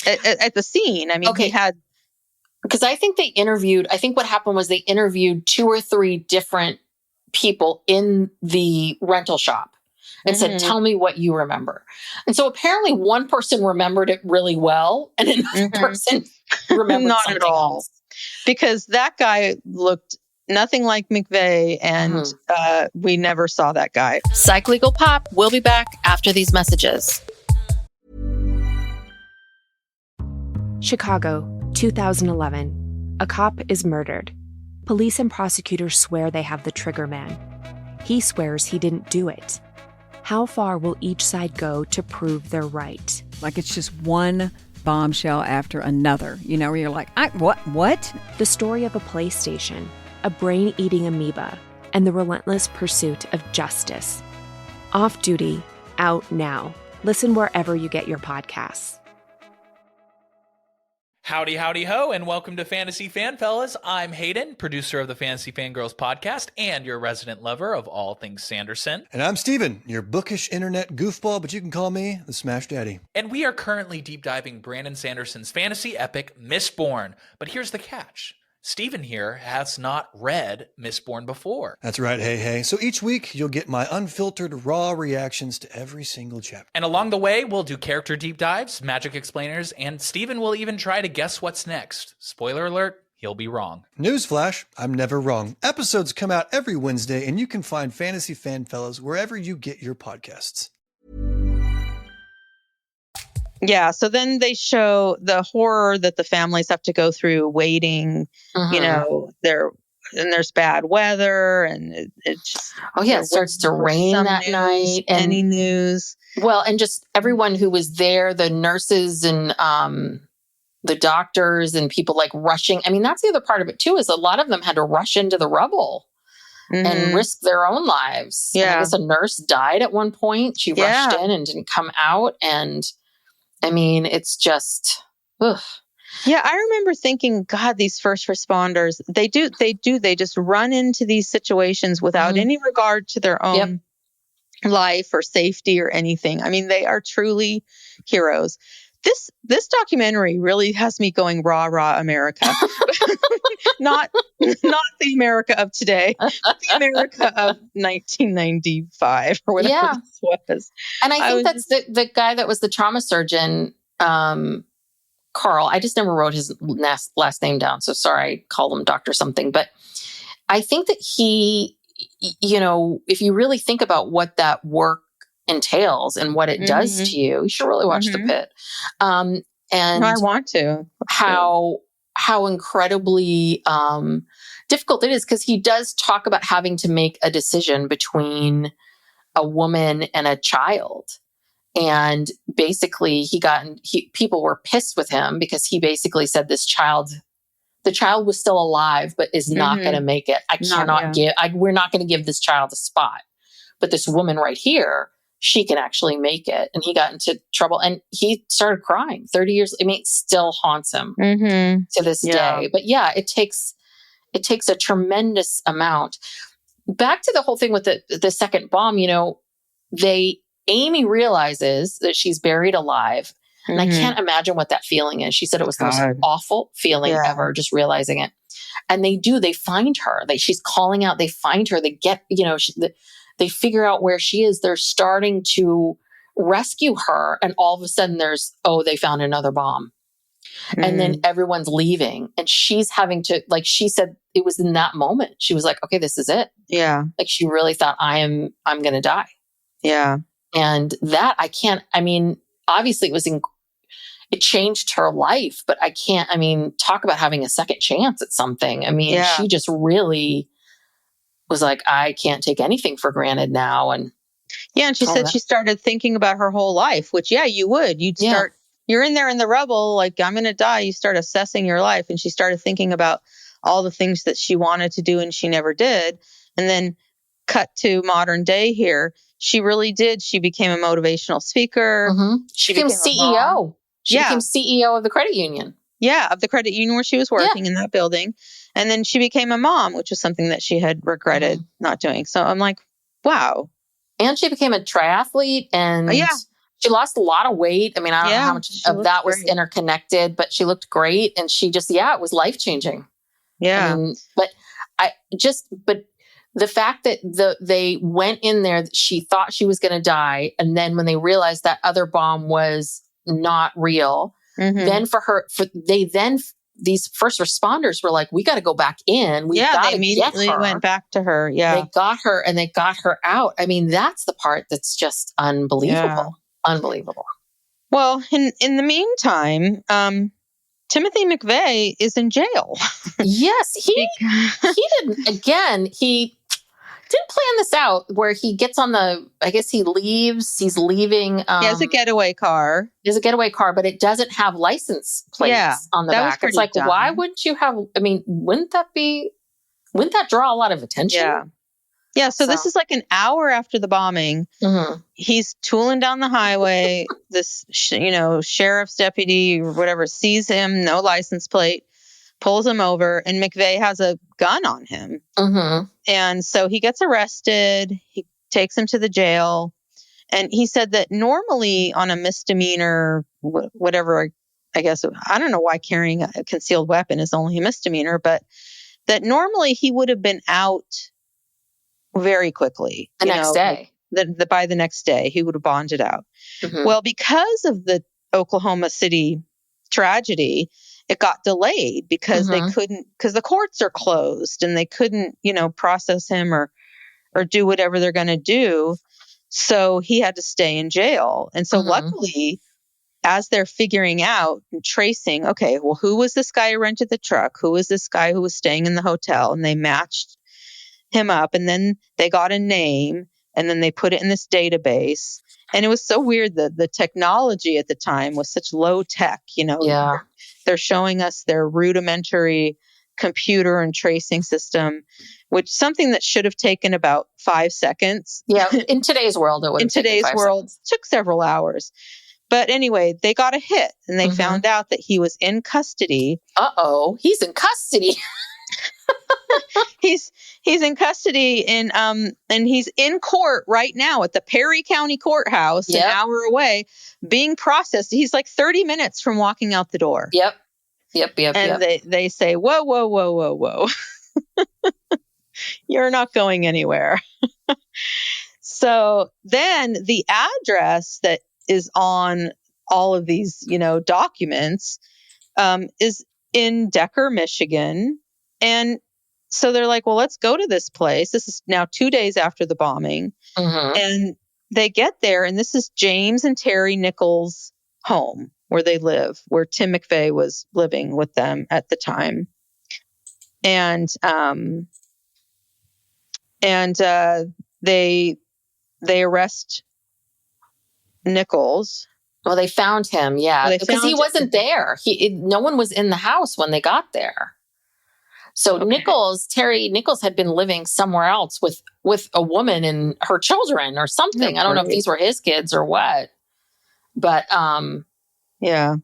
at the scene. I mean, okay. He had. Because I think what happened was they interviewed 2 or 3 different people in the rental shop and said, tell me what you remember. And so apparently one person remembered it really well and another person remembered not something at all. else. Because that guy looked nothing like McVeigh, and we never saw that guy. Psych Legal Pop. We'll be back after these messages. Chicago, 2011. A cop is murdered. Police and prosecutors swear they have the trigger man. He swears he didn't do it. How far will each side go to prove they're right? Like it's just one bombshell after another, where you're like, what? The story of a PlayStation, a brain-eating amoeba, and the relentless pursuit of justice. Off Duty, out now. Listen wherever you get your podcasts. Howdy, howdy, ho, and welcome to Fantasy Fanfellas. I'm Hayden, producer of the Fantasy Fangirls podcast and your resident lover of all things Sanderson. And I'm Steven, your bookish internet goofball, but you can call me the Smash Daddy. And we are currently deep diving Brandon Sanderson's fantasy epic, Mistborn. But here's the catch. Steven here has not read Mistborn before. That's right, hey. So each week, you'll get my unfiltered, raw reactions to every single chapter. And along the way, we'll do character deep dives, magic explainers, and Steven will even try to guess what's next. Spoiler alert, he'll be wrong. Newsflash, I'm never wrong. Episodes come out every Wednesday, and you can find Fantasy Fanfellas wherever you get your podcasts. Yeah, so then they show the horror that the families have to go through waiting, there's bad weather, and it just... Oh, yeah, it starts to rain that night. And any news. Well, and just everyone who was there, the nurses and the doctors and people like rushing. I mean, that's the other part of it, too, is a lot of them had to rush into the rubble and risk their own lives. Yeah. And I guess a nurse died at one point. She rushed in and didn't come out, and... I mean, it's just, ugh. Yeah, I remember thinking, God, these first responders, they just run into these situations without any regard to their own life or safety or anything. I mean, they are truly heroes. This documentary really has me going rah, rah, America. not the America of today, but the America of 1995 or whatever this was. And I think that's the guy that was the trauma surgeon, Carl. I just never wrote his last name down. So sorry, I called him Dr. something. But I think that he, if you really think about what that work entails and what it does to you, you should really watch The Pit. And I want to. How incredibly difficult it is, because he does talk about having to make a decision between a woman and a child. And basically people were pissed with him because he basically said the child was still alive, but is not going to make it. We're not going to give this child a spot. But this woman right here, she can actually make it. And he got into trouble and he started crying 30 years. I mean, it still haunts him to this day. But yeah, it takes a tremendous amount. Back to the whole thing with the second bomb, Amy realizes that she's buried alive. And I can't imagine what that feeling is. She said it was the most awful feeling ever, just realizing it. And they find her. She's calling out. They find her. They get, they figure out where she is. They're starting to rescue her. And all of a sudden they found another bomb. And then everyone's leaving. And she's having to, like she said, it was in that moment. She was like, okay, this is it. Yeah. Like she really thought I'm going to die. Yeah. And that obviously it changed her life, but talk about having a second chance at something. I mean, she just really was like, I can't take anything for granted now. And she said she started thinking about her whole life, which, you would. You'd start, you're in there in the rubble, like, I'm going to die. You start assessing your life. And she started thinking about all the things that she wanted to do and she never did. And then cut to modern day here. She really did. She became a motivational speaker. Mm-hmm. She became CEO. She became CEO of the credit union. Yeah, of the credit union where she was working in that building. And then she became a mom, which was something that she had regretted not doing. So I'm like, wow. And she became a triathlete and she lost a lot of weight. I mean, I don't know how much of that was interconnected, but she looked great. And she just, it was life-changing. Yeah. I mean, but the fact that they went in there, she thought she was going to die. And then when they realized that other bomb was not real, then these first responders were like, we got to go back in. They immediately went back to her. Yeah. They got her and they got her out. I mean, that's the part that's just unbelievable. Yeah. Unbelievable. Well, in the meantime, Timothy McVeigh is in jail. Yes, he didn't plan this out where he gets on he's leaving. He has a getaway car. There's a getaway car, but it doesn't have license plates on the back. It's like, dumb. Why wouldn't you have, wouldn't that draw a lot of attention? Yeah. Yeah. So this is like an hour after the bombing. Mm-hmm. He's tooling down the highway. This, sheriff's deputy or whatever sees him, no license plate, pulls him over, and McVeigh has a gun on him. Mm-hmm. And so he gets arrested. He takes him to the jail. And he said that normally on a misdemeanor, whatever, I guess, I don't know why carrying a concealed weapon is only a misdemeanor, but that normally he would have been out very quickly. The next day. By the next day, he would have bonded out. Mm-hmm. Well, because of the Oklahoma City tragedy, it got delayed because because the courts are closed and they couldn't, process him or do whatever they're going to do. So he had to stay in jail. And so luckily, as they're figuring out and tracing, okay, well, who was this guy who rented the truck? Who was this guy who was staying in the hotel? And they matched him up, and then they got a name, and then they put it in this database. And it was so weird that the technology at the time was such low tech, Yeah. They're showing us their rudimentary computer and tracing system, which something that should have taken about 5 seconds. Yeah. In today's world, it would. In today's world, took several hours. But anyway, they got a hit, and they found out that he was in custody. Uh-oh, he's in custody. He's in custody and he's in court right now at the Perry County Courthouse, an hour away, being processed. He's like 30 minutes from walking out the door. Yep. And they say, whoa. You're not going anywhere. So then the address that is on all of these, documents, is in Decker, Michigan. And so they're like, well, let's go to this place. This is now 2 days after the bombing. Mm-hmm. And they get there, and this is James and Terry Nichols' home where they live, where Tim McVeigh was living with them at the time. And they arrest Nichols. Well, they found him, because he wasn't there. No one was in the house when they got there. So Terry Nichols had been living somewhere else with a woman and her children or something. I don't know if these were his kids or what, but yeah.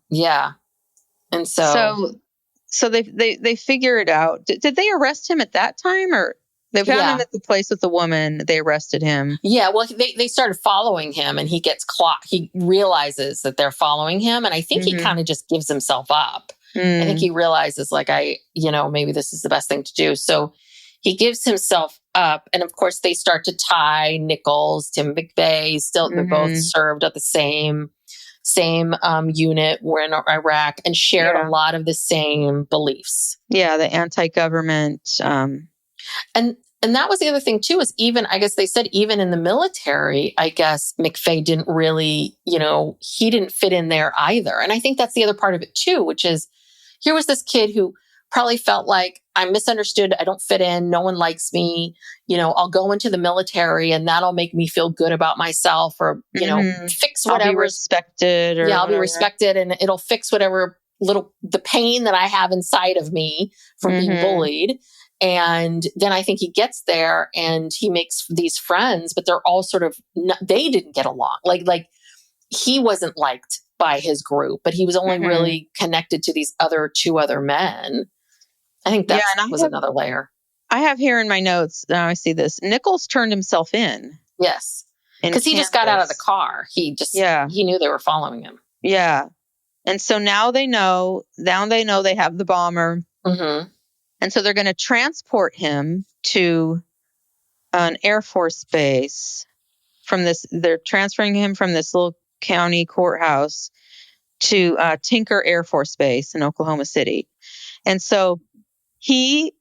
And so they figure it out. Did they arrest him at that time, or they found him at the place with the woman? They arrested him. Yeah. Well, they started following him, and he gets clocked. He realizes that they're following him, and I think he kind of just gives himself up. I think he realizes maybe this is the best thing to do. So he gives himself up. And of course they start to tie Nichols, Tim McVeigh, they're both served at the same unit. We're in Iraq and shared a lot of the same beliefs. Yeah. The anti-government. And And that was the other thing too, is even, I guess they said even in the military, I guess McVeigh didn't really, he didn't fit in there either. And I think that's the other part of it too, which is here was this kid who probably felt like I'm misunderstood. I don't fit in. No one likes me. I'll go into the military and that'll make me feel good about myself, or, fix whatever. I'll be respected. I'll be respected, and it'll fix whatever the pain that I have inside of me from being bullied. And then I think he gets there and he makes these friends, but they're all sort of, they didn't get along. Like he wasn't liked by his group, but he was only really connected to these two other men. I think that was another layer. I have here in my notes, now I see this, Nichols turned himself in. Yes. Because he just got out of the car. He knew they were following him. Yeah. And so now they know they have the bomber. Mm-hmm. And so they're going to transport him to an Air Force base they're transferring him from this little county courthouse to Tinker Air Force Base in Oklahoma City. And so he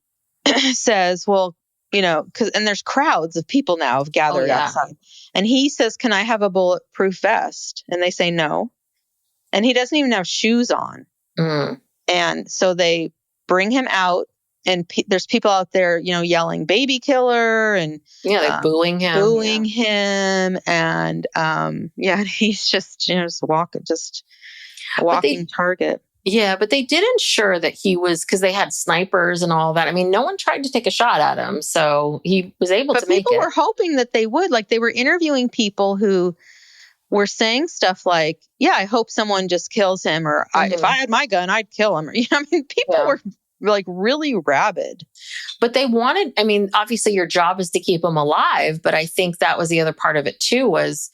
says, well, and there's crowds of people now have gathered outside. And he says, can I have a bulletproof vest? And they say no. And he doesn't even have shoes on. Mm. And so they bring him out. And there's people out there, yelling "baby killer" and they're booing him, and he's just a walking target. Yeah, but they did ensure that he was, because they had snipers and all that. I mean, no one tried to take a shot at him, so he was able to make it. But people were hoping that they would. Like, they were interviewing people who were saying stuff like, "Yeah, I hope someone just kills him," or "If I had my gun, I'd kill him." Or, people were like really rabid. But they wanted, obviously your job is to keep them alive, but I think that was the other part of it too, was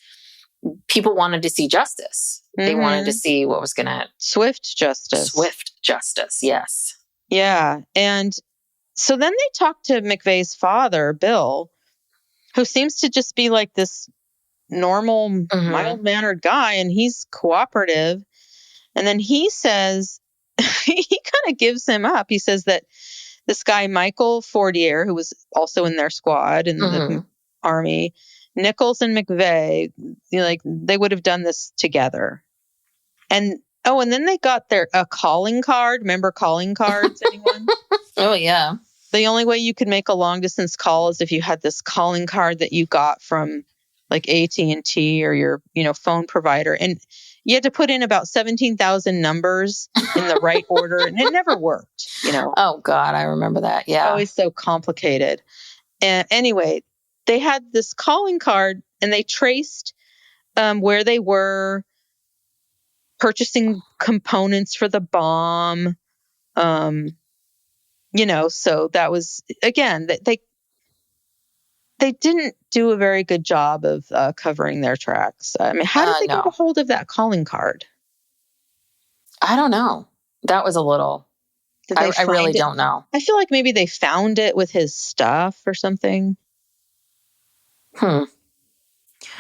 people wanted to see justice. They wanted to see what was going to... Swift justice, yes. Yeah. And so then they talked to McVeigh's father, Bill, who seems to just be like this normal, mild-mannered guy, and he's cooperative. And then he says... he kind of gives him up. He says that this guy, Michael Fortier, who was also in their squad in the Army, Nichols and McVeigh, they would have done this together. And then they got a calling card. Remember calling cards, anyone? Oh, yeah. The only way you could make a long distance call is if you had this calling card that you got from like AT&T or your, phone provider. And you had to put in about 17,000 numbers in the right order, and it never worked, Oh, God, I remember that. Yeah. Always so complicated. And anyway, they had this calling card, and they traced where they were purchasing components for the bomb. So that was, again, they didn't do a very good job of covering their tracks. How did they get a hold of that calling card? I don't know. That was a little... I really don't know. I feel like maybe they found it with his stuff or something.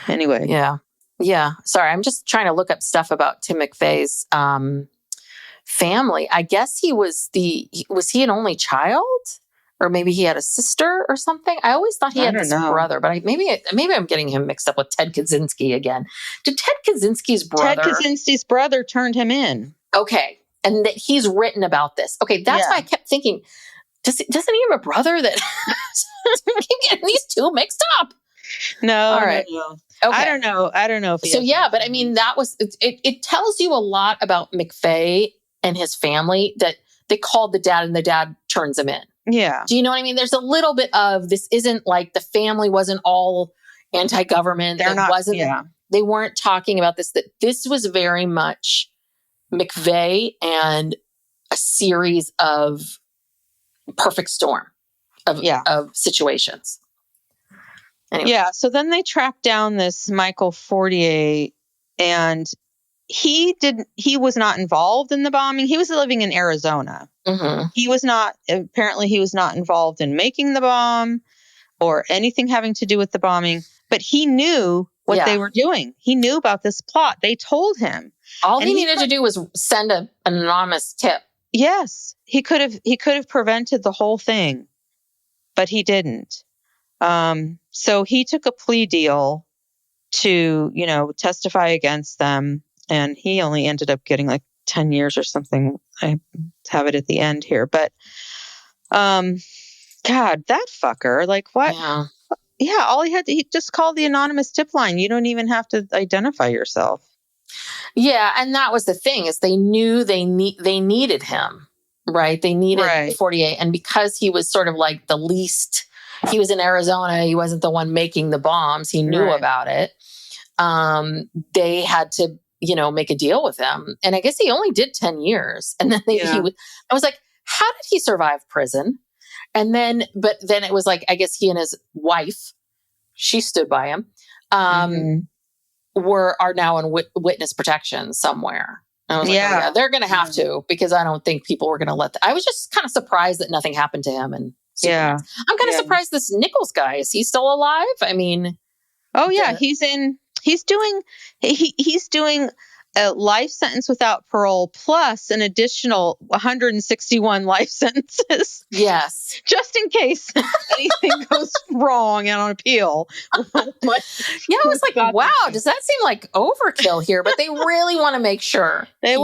Anyway. Yeah. Yeah. Sorry, I'm just trying to look up stuff about Tim McVeigh's family. I guess was he an only child? Or maybe he had a sister or something. I always thought he had this brother, but maybe I'm getting him mixed up with Ted Kaczynski again. Did Ted Kaczynski's brother turned him in? Okay, and that he's written about this. Okay, that's why I kept thinking, doesn't he have a brother that keep getting these two mixed up? No, all right. No. Okay. I don't know if he but that was it tells you a lot about McVeigh and his family, that they called the dad and the dad turns him in. Yeah. Do you know what I mean? There's a little bit of, this isn't like the family wasn't all anti-government. They weren't talking about this, that this was very much McVeigh and a series of perfect storm of situations. Anyway. Yeah. So then they tracked down this Michael Fortier, and he was not involved in the bombing. He was living in Arizona. Mm-hmm. He was not involved in making the bomb or anything having to do with the bombing, but he knew what they were doing. He knew about this plot. They told him. All he needed to do was send an anonymous tip. Yes. He could have prevented the whole thing, but he didn't. So he took a plea deal to, testify against them. And he only ended up getting like 10 years or something. I have it at the end here. But, God, that fucker, like what? Yeah. Yeah, all he just called the anonymous tip line. You don't even have to identify yourself. Yeah, and that was the thing, is they knew they needed him, right? They needed 48, and because he was sort of like the least, he was in Arizona, he wasn't the one making the bombs, he knew about it. They had to, make a deal with him, and I guess he only did 10 years, and then I was like, how did he survive prison? And then, but then it was like, I guess he and his wife, she stood by him, are now in witness protection somewhere. And I was like, oh, yeah, they're going to have to, because I don't think people were going to let I was just kind of surprised that nothing happened to him. And I'm kind of surprised this Nichols guy, is he still alive? I mean, he's doing a life sentence without parole plus an additional 161 life sentences. Yes. Just in case anything goes wrong on appeal. I was like, wow, does that seem like overkill here? But they really want to make sure he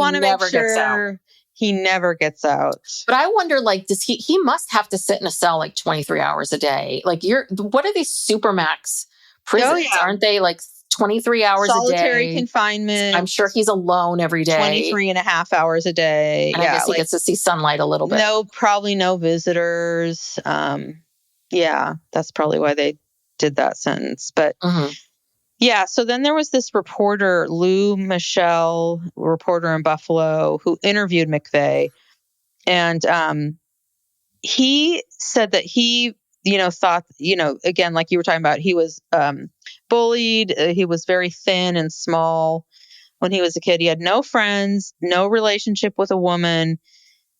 never gets out. But I wonder, like, does he must have to sit in a cell like 23 hours a day. Like, what are these supermax prisons? Aren't they like 23 hours a day? Solitary confinement. I'm sure he's alone every day. 23 and a half hours a day. And I guess he gets to see sunlight a little bit. Probably no visitors. That's probably why they did that sentence. But so then there was this reporter, Lou Michelle, reporter in Buffalo, who interviewed McVeigh. And he said that he, thought, again, like you were talking about, he was bullied. He was very thin and small when he was a kid. He had no friends, no relationship with a woman,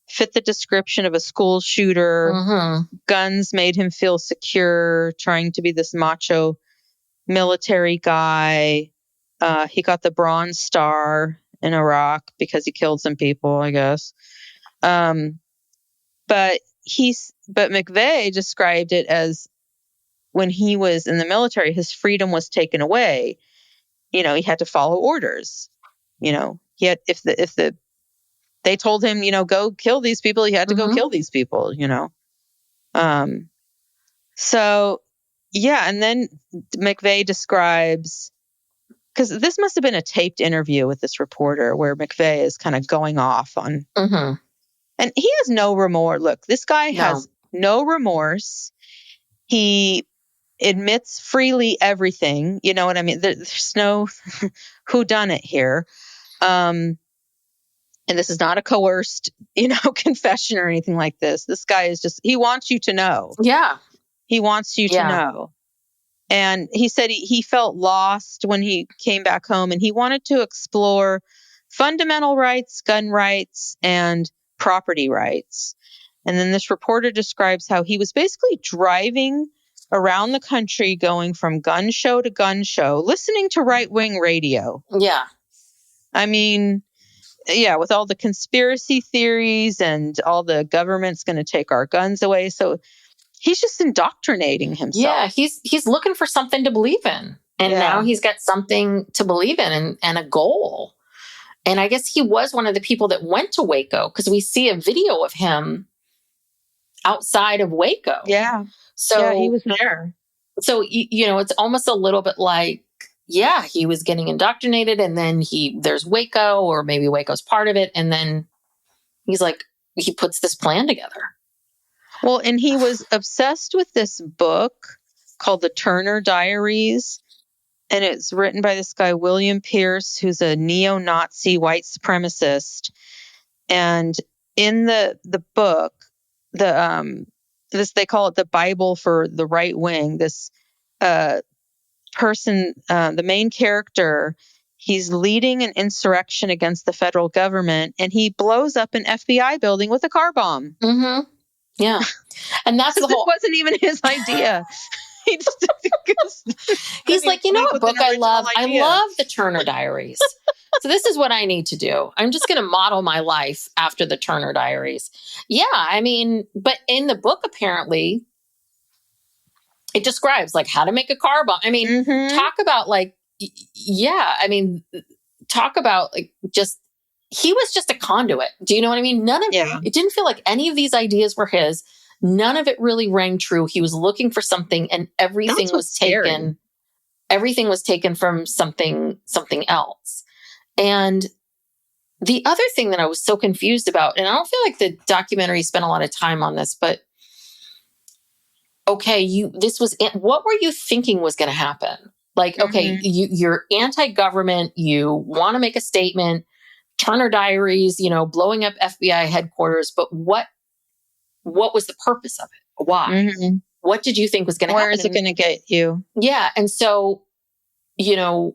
fit the description of a school shooter. Guns made him feel secure, trying to be this macho military guy. He got the Bronze Star in Iraq because he killed some people, I guess. But McVeigh described it as, when he was in the military, his freedom was taken away. He had to follow orders. He had, if they told him, go kill these people, he had to go kill these people, So, and then McVeigh describes, because this must have been a taped interview with this reporter where McVeigh is kind of going off on, and he has no remorse. Look, this guy has no remorse. He admits freely everything. You know what I mean? There's no whodunit here. And this is not a coerced, confession or anything like this. This guy is just, he wants you to know. Yeah. He wants you to know. And he said he felt lost when he came back home, and he wanted to explore fundamental rights, gun rights, and property rights. And then this reporter describes how he was basically driving around the country, going from gun show to gun show, listening to right-wing radio. Yeah. I mean, with all the conspiracy theories and all the government's going to take our guns away. So he's just indoctrinating himself. Yeah, he's looking for something to believe in. And now he's got something to believe in and a goal. And I guess he was one of the people that went to Waco, because we see a video of him outside of Waco. Yeah. So he was there. So, it's almost a little bit like, he was getting indoctrinated, and then there's Waco, or maybe Waco's part of it. And then he's like, he puts this plan together. Well, and he was obsessed with this book called The Turner Diaries. And it's written by this guy, William Pierce, who's a neo-Nazi white supremacist. And in the book, they call it the Bible for the right wing. This person, the main character, he's leading an insurrection against the federal government, and he blows up an FBI building with a car bomb. Yeah. And that's the whole... It wasn't even his idea. He's like, what book I love? Idea. I love the Turner Diaries. So this is what I need to do. I'm just going to model my life after the Turner Diaries. Yeah, I mean, but in the book, apparently, it describes like how to make a car bomb. I mean, talk about like, I mean, talk about like just, he was just a conduit. Do you know what I mean? It didn't feel like any of these ideas were his. None of it really rang true. He was looking for something and everything was taken. Everything was taken from something else. And the other thing that I was so confused about, and I don't feel like the documentary spent a lot of time on this, but okay, what were you thinking was going to happen? Like, okay, you're anti-government, you want to make a statement, Turner Diaries, blowing up FBI headquarters, but what was the purpose of it? Why? What did you think was going to happen? Where is it going to get you? Yeah. And so, did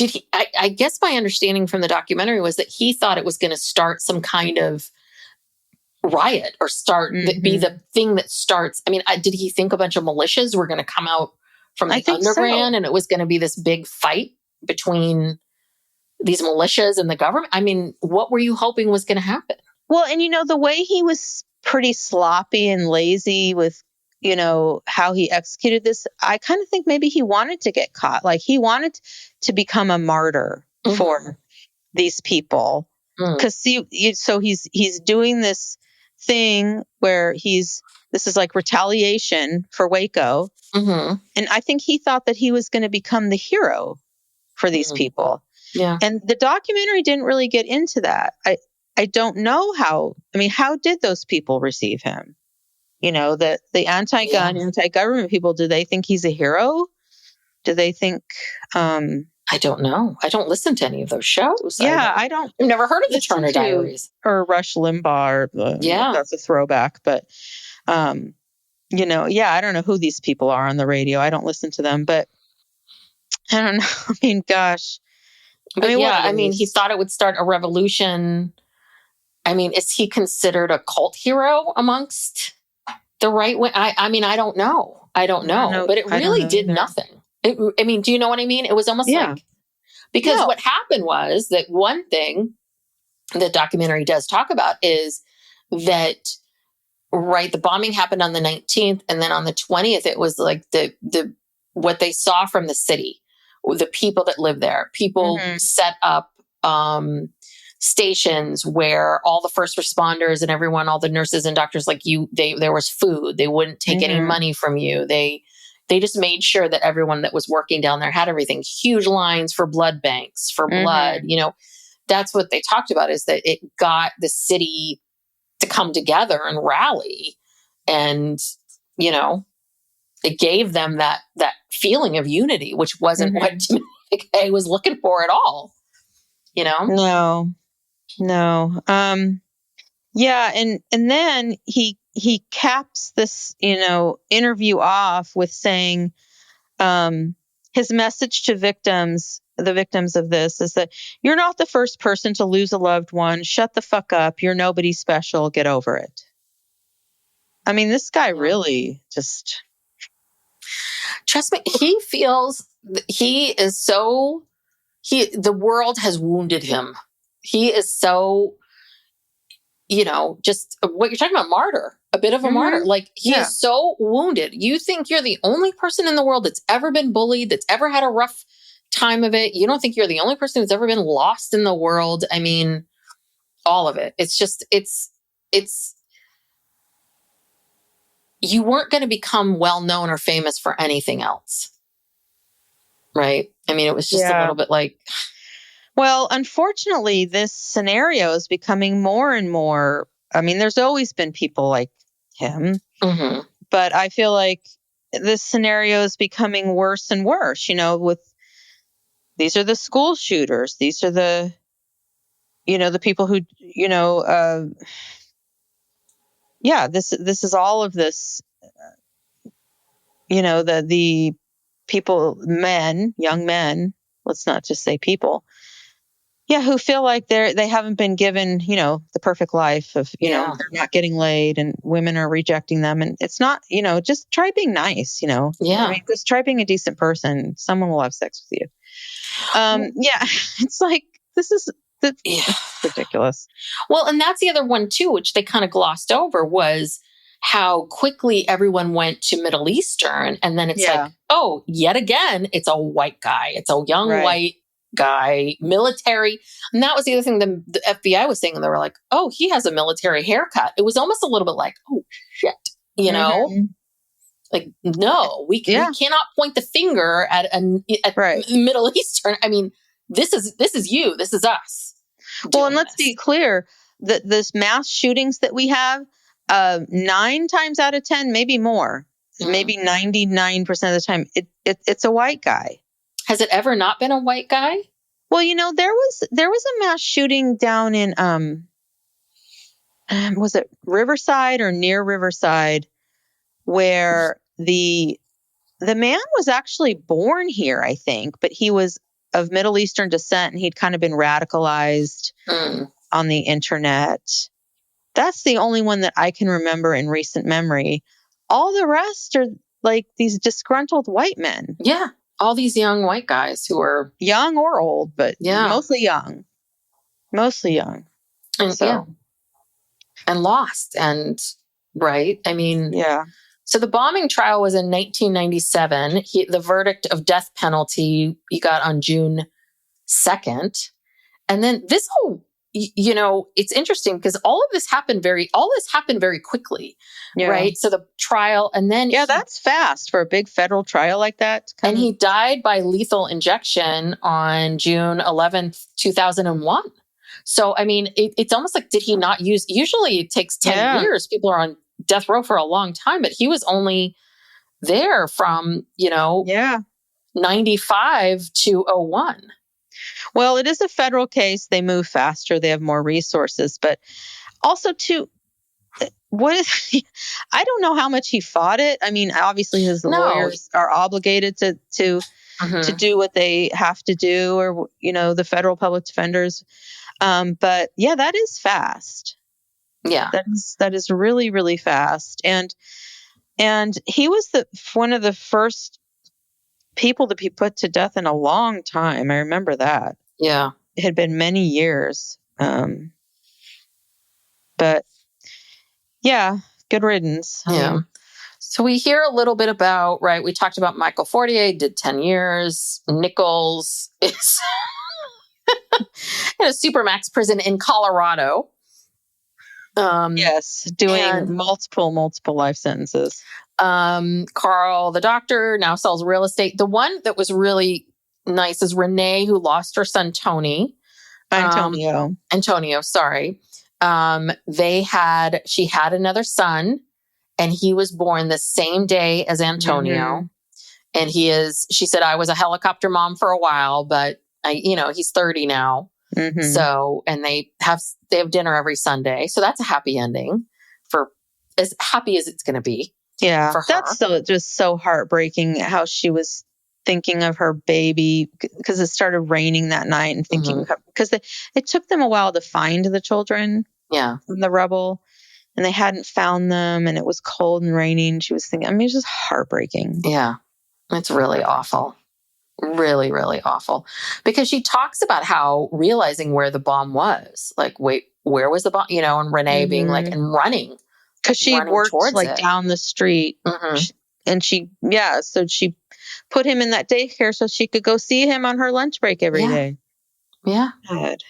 he, I guess my understanding from the documentary was that he thought it was going to start some kind of riot or be the thing that starts. I mean, did he think a bunch of militias were going to come out from the underground and it was going to be this big fight between these militias and the government? I mean, what were you hoping was going to happen? Well, and the way he was pretty sloppy and lazy with, how he executed this, I kind of think maybe he wanted to get caught. Like he wanted to become a martyr for these people. Because so he's doing this thing where this is like retaliation for Waco. And I think he thought that he was going to become the hero for these people. Yeah. And the documentary didn't really get into that. I don't know how did those people receive him? The anti-gun, anti-government people, do they think he's a hero? Do they think... I don't know. I don't listen to any of those shows. Yeah, I've never heard of the Turner Diaries. Or Rush Limbaugh. That's a throwback. But, I don't know who these people are on the radio. I don't listen to them. But I don't know. I mean, gosh. But he thought it would start a revolution. I mean, is he considered a cult hero amongst the right wing? I mean, I don't know. But it really did nothing. Do you know what I mean? It was almost like, because what happened was that one thing that documentary does talk about is that, the bombing happened on the 19th. And then on the 20th, it was like what they saw from the city, the people that live there, people set up, stations where all the first responders and everyone, all the nurses and doctors, there was food. They wouldn't take any money from you. They just made sure that everyone that was working down there had everything. Huge lines for blood banks, for blood. That's what they talked about, is that it got the city to come together and rally. And, it gave them that feeling of unity, which wasn't what McKay was looking for at all. No. Yeah. And then he caps this, interview off with saying, his message to the victims of this is that you're not the first person to lose a loved one. Shut the fuck up. You're nobody special. Get over it. I mean, this guy really just... Trust me, he feels the world has wounded him. He is so, just what you're talking about, martyr, a bit of a martyr. Like he is so wounded. You think you're the only person in the world that's ever been bullied, that's ever had a rough time of it. You don't think you're the only person who's ever been lost in the world. I mean, all of it. It's just, it's, you weren't going to become well-known or famous for anything else. Right? I mean, it was just a little bit like... Well, unfortunately, this scenario is becoming more and more... I mean, there's always been people like him, but I feel like this scenario is becoming worse and worse, with... These are the school shooters. These are the people who, this is all of this, the people, young men, let's not just say people, who feel like they haven't been given, the perfect life of, they're not getting laid and women are rejecting them. And it's not, just try being nice, I mean, just try being a decent person. Someone will have sex with you. It's like, this is ridiculous. Well, and that's the other one too, which they kind of glossed over, was how quickly everyone went to Middle Eastern. And then it's like, oh, yet again, it's a white guy. It's a young white guy, military. And that was the other thing the FBI was saying. And they were like, oh, he has a military haircut. It was almost a little bit like, oh, shit, you know? Like, no, we cannot point the finger at Middle Eastern. I mean, this is you. This is us. Well, and let's be clear that this mass shootings that we have, 9 times out of 10, maybe more, maybe 99% of the time, it's a white guy. Has it ever not been a white guy? Well, you know, there was a mass shooting down in was it Riverside or near Riverside, where the man was actually born here, I think, but he was of Middle Eastern descent, and he'd kind of been radicalized on the internet. That's the only one that I can remember in recent memory. All the rest are like these disgruntled white men. Yeah. All these young white guys who are young or old, but mostly young. And, and lost. And right. I mean, so the bombing trial was in 1997. The verdict of death penalty he got on June 2nd. And then this whole, you know, it's interesting because all this happened very quickly, right? So the trial, and then that's fast for a big federal trial like that. And he died by lethal injection on June 11th, 2001. So, I mean, it's almost like, did he not use? Usually, it takes 10 years. People are on death row for a long time, but he was only there from 95 to 01. Well, it is a federal case. They move faster. They have more resources. But also, too, I don't know how much he fought it. I mean, obviously, his lawyers are obligated to do what they have to do, or, you know, the federal public defenders. But yeah, that is fast. Yeah, that is really, really fast. And he was one of the first people to be put to death in a long time. I remember that. Yeah. It had been many years. But yeah, good riddance. Yeah. So we hear a little bit about, right, we talked about Michael Fortier, did 10 years. Nichols is in a supermax prison in Colorado. Yes, doing multiple life sentences. Carl, the doctor, now sells real estate. The one that was really nice is Renee, who lost her son, Antonio, sorry. She had another son, and he was born the same day as Antonio. And she said, I was a helicopter mom for a while, but he's 30 now. So, and they have dinner every Sunday. So that's a happy ending, for as happy as it's going to be. Yeah. For her. That's just so heartbreaking how she was thinking of her baby, because it started raining that night, and thinking, because it took them a while to find the children from the rubble, and they hadn't found them, and it was cold and raining. She was thinking, I mean, it's just heartbreaking. Yeah. It's really awful. Really, really awful. Because she talks about how realizing where the bomb was, like, wait, where was the bomb? You know, and Renee being like, and running. Because she worked like down the street. And so she put him in that daycare so she could go see him on her lunch break every day. Yeah. God.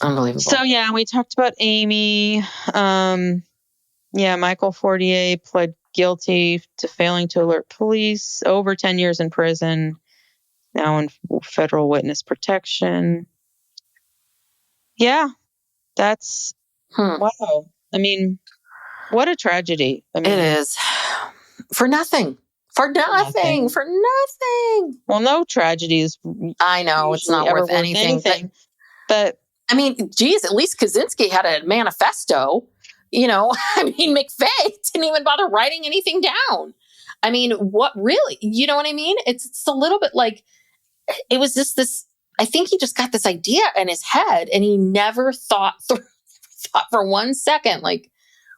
Unbelievable. So, we talked about Amy. Michael Fortier pled guilty to failing to alert police, over 10 years in prison, now in federal witness protection. Yeah, that's wow. I mean, what a tragedy. I mean, it is. For nothing. Well, no tragedies. I know it's not worth anything. But I mean, geez, at least Kaczynski had a manifesto. You know, I mean, McVeigh didn't even bother writing anything down. I mean, what really? You know what I mean? It's a little bit like, it was just this. I think he just got this idea in his head, and he never thought for 1 second, like,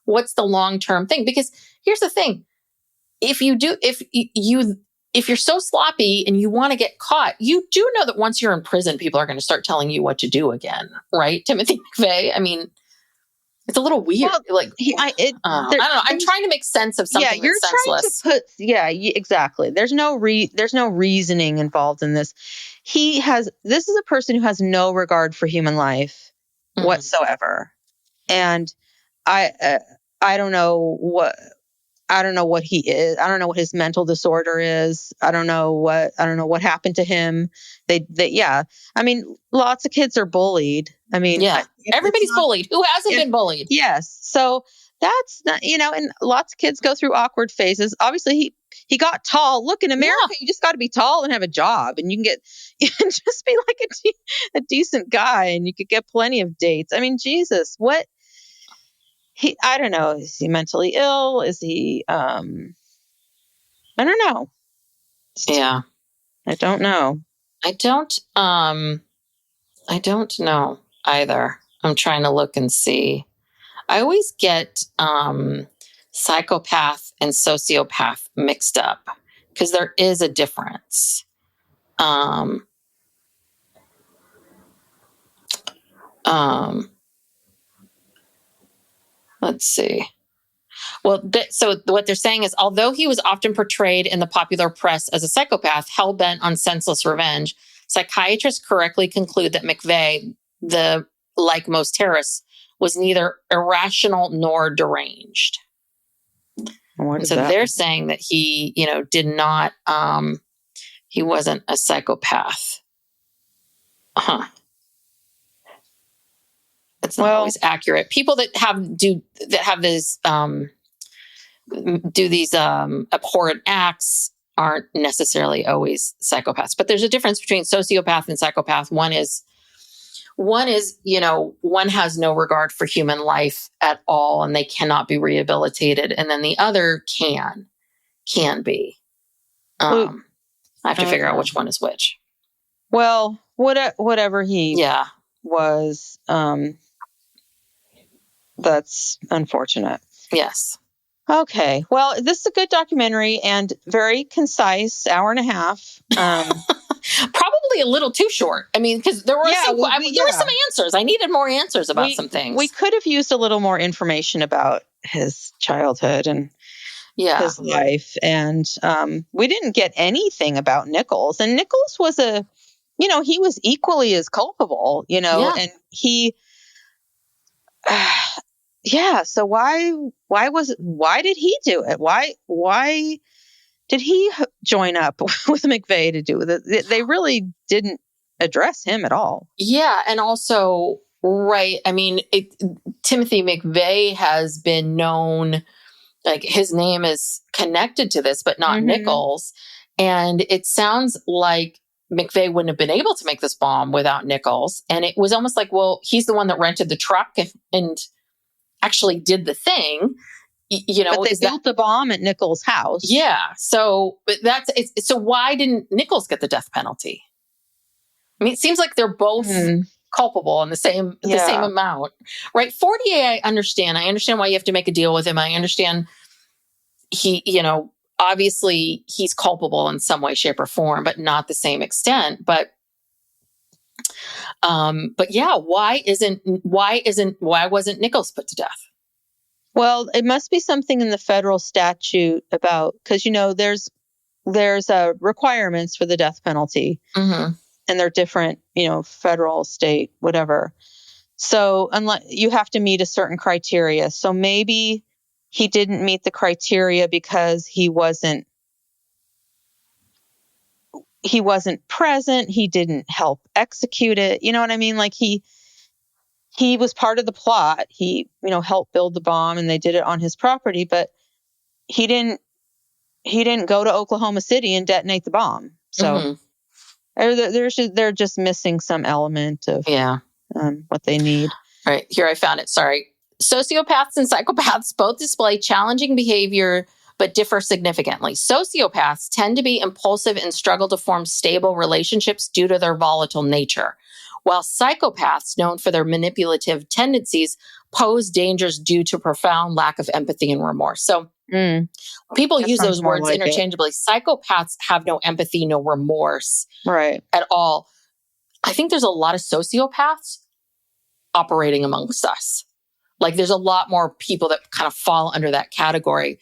what's the long-term thing? Because here's the thing. If you're so sloppy and you want to get caught, you do know that once you're in prison, people are going to start telling you what to do again, right? Timothy McVeigh. I mean, It's a little weird. Well, I don't know. I'm trying to make sense of something you're that's senseless. trying to put, exactly. There's no reasoning involved in this. This is a person who has no regard for human life whatsoever. And I don't know what he is. I don't know what his mental disorder is. I don't know what happened to him. I mean, lots of kids are bullied. I mean, everybody's bullied. Who hasn't been bullied? Yes. So that's not, and lots of kids go through awkward phases. Obviously he got tall. Look, in America, you just got to be tall and have a job, and you can just be like a decent guy, and you could get plenty of dates. I mean, Jesus, what? I don't know. Is he mentally ill? Is he, I don't know. Yeah. I don't know. I don't know either. I'm trying to look and see. I always get psychopath and sociopath mixed up because there is a difference. Let's see. Well, so what they're saying is, although he was often portrayed in the popular press as a psychopath, hell-bent on senseless revenge, psychiatrists correctly conclude that McVeigh, like most terrorists, was neither irrational nor deranged. So they're saying that he, did not, he wasn't a psychopath. That's not always accurate. People that have this, do these abhorrent acts aren't necessarily always psychopaths. But there's a difference between sociopath and psychopath. One is, one has no regard for human life at all, and they cannot be rehabilitated. And then the other can be. I have to figure out which one is which. Well, whatever he was, that's unfortunate. Yes. Okay. Well, this is a good documentary and very concise, hour and a half. Probably a little too short. I mean, because there were there were some answers. I needed more answers about some things. We could have used a little more information about his childhood and his life. And we didn't get anything about Nichols. And Nichols was he was equally as culpable, and he... So why did he do it? Why did he join up with McVeigh to do it? They really didn't address him at all. Yeah. And also, right. I mean, Timothy McVeigh has been known, like his name is connected to this, but not Nichols. And it sounds like McVeigh wouldn't have been able to make this bomb without Nichols. And it was almost like, well, he's the one that rented the truck and actually did the thing, But they built the bomb at Nichols' house. Yeah. So so why didn't Nichols get the death penalty? I mean, it seems like they're both culpable in the same amount, right? Fortier, I understand. I understand why you have to make a deal with him. I understand he, obviously he's culpable in some way, shape, or form, but not the same extent. But yeah, why wasn't Nichols put to death? Well, it must be something in the federal statute about, because there's requirements for the death penalty, and they're different, federal, state, whatever. So unless you have to meet a certain criteria, so maybe he didn't meet the criteria because he wasn't present. He didn't help execute it. You know what I mean? Like he was part of the plot. He, helped build the bomb, and they did it on his property, but he didn't go to Oklahoma City and detonate the bomb. So they're just missing some element of what they need. Right. Here, I found it. Sorry. Sociopaths and psychopaths both display challenging behavior, but differ significantly. Sociopaths tend to be impulsive and struggle to form stable relationships due to their volatile nature, while psychopaths, known for their manipulative tendencies, pose dangers due to profound lack of empathy and remorse. So people use those words interchangeably. Psychopaths have no empathy, no remorse at all. I think there's a lot of sociopaths operating amongst us. Like there's a lot more people that kind of fall under that category.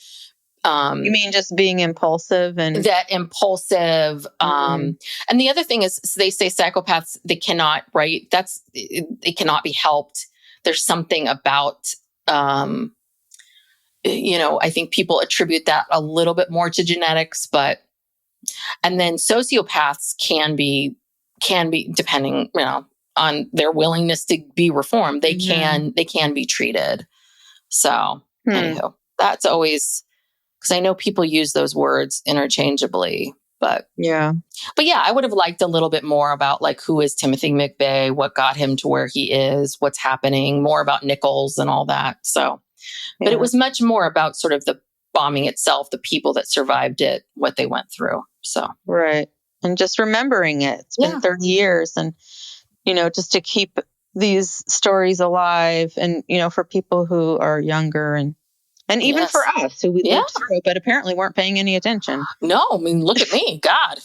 You mean just being impulsive and that impulsive. And the other thing is they say psychopaths, they cannot, right? It cannot be helped. There's something about, I think people attribute that a little bit more to genetics, and then sociopaths can be depending, on their willingness to be reformed, they can be treated. So anywho, that's always, because I know people use those words interchangeably, but I would have liked a little bit more about like, who is Timothy McVeigh, what got him to where he is, what's happening, more about Nichols and all that. So, but it was much more about sort of the bombing itself, the people that survived it, what they went through. So, right. And just remembering it. It's been 30 years and, just to keep these stories alive and, for people who are younger and even for us who we lived through, but apparently weren't paying any attention. No, I mean, look at me. God.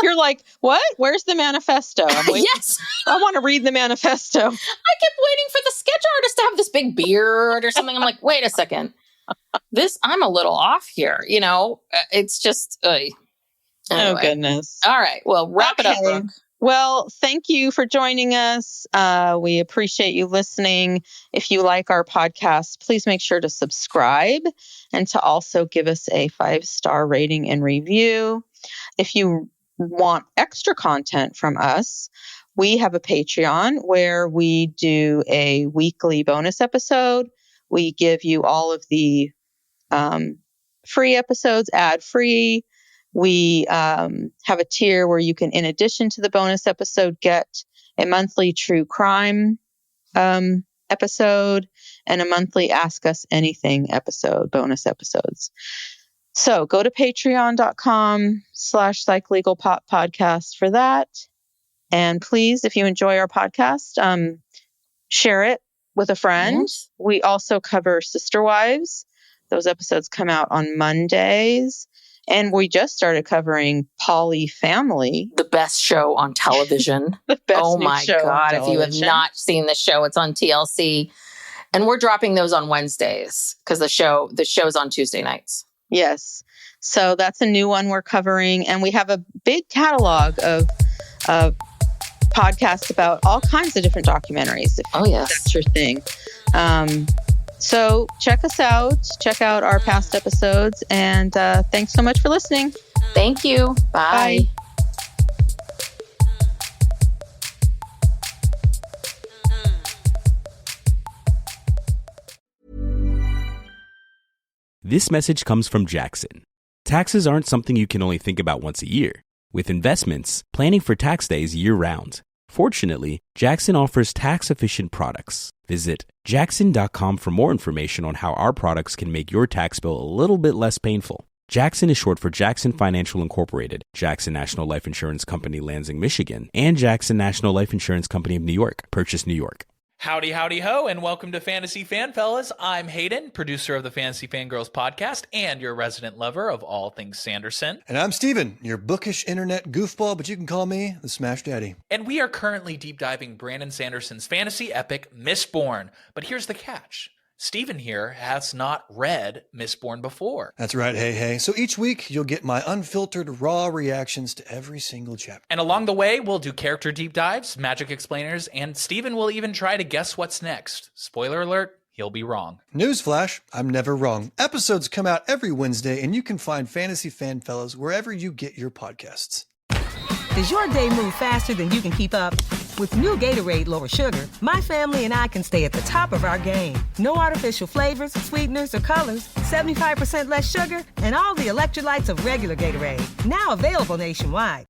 You're like, what? Where's the manifesto? I'm waiting. Yes. I want to read the manifesto. I kept waiting for the sketch artist to have this big beard or something. I'm like, wait a second. I'm a little off here. It's just, anyway. Oh, goodness. All right. Well, wrap it up, Brooke. Well, thank you for joining us. We appreciate you listening. If you like our podcast, please make sure to subscribe and to also give us a 5-star rating and review. If you want extra content from us, we have a Patreon where we do a weekly bonus episode. We give you all of the free episodes ad-free. We have a tier where you can, in addition to the bonus episode, get a monthly true crime episode and a monthly Ask Us Anything bonus episodes. So go to patreon.com/psychlegalpodcast for that. And please, if you enjoy our podcast, share it with a friend. Yes. We also cover Sister Wives. Those episodes come out on Mondays. And we just started covering Poly Family. The best show on television. The best oh my God. If you have not seen the show, it's on TLC. And we're dropping those on Wednesdays because the show's on Tuesday nights. Yes. So that's a new one we're covering. And we have a big catalog of podcasts about all kinds of different documentaries. If that's your thing. So check us out. Check out our past episodes. And thanks so much for listening. Thank you. Bye. This message comes from Jackson. Taxes aren't something you can only think about once a year. With investments, planning for tax day is year-round. Fortunately, Jackson offers tax-efficient products. Visit jackson.com for more information on how our products can make your tax bill a little bit less painful. Jackson is short for Jackson Financial Incorporated, Jackson National Life Insurance Company, Lansing, Michigan, and Jackson National Life Insurance Company of New York, Purchase, New York. Howdy, howdy, ho, and welcome to Fantasy Fan Fellas. I'm Hayden, producer of the Fantasy Fangirls podcast and your resident lover of all things Sanderson. And I'm Steven, your bookish internet goofball, but you can call me the Smash Daddy. And we are currently deep diving Brandon Sanderson's fantasy epic, Mistborn. But here's the catch. Steven here has not read Mistborn before. That's right, hey. So each week, you'll get my unfiltered, raw reactions to every single chapter. And along the way, we'll do character deep dives, magic explainers, and Steven will even try to guess what's next. Spoiler alert, he'll be wrong. Newsflash, I'm never wrong. Episodes come out every Wednesday, and you can find Fantasy Fan Fellas wherever you get your podcasts. Does your day move faster than you can keep up? With new Gatorade Lower Sugar, my family and I can stay at the top of our game. No artificial flavors, sweeteners, or colors. 75% less sugar, and all the electrolytes of regular Gatorade. Now available nationwide.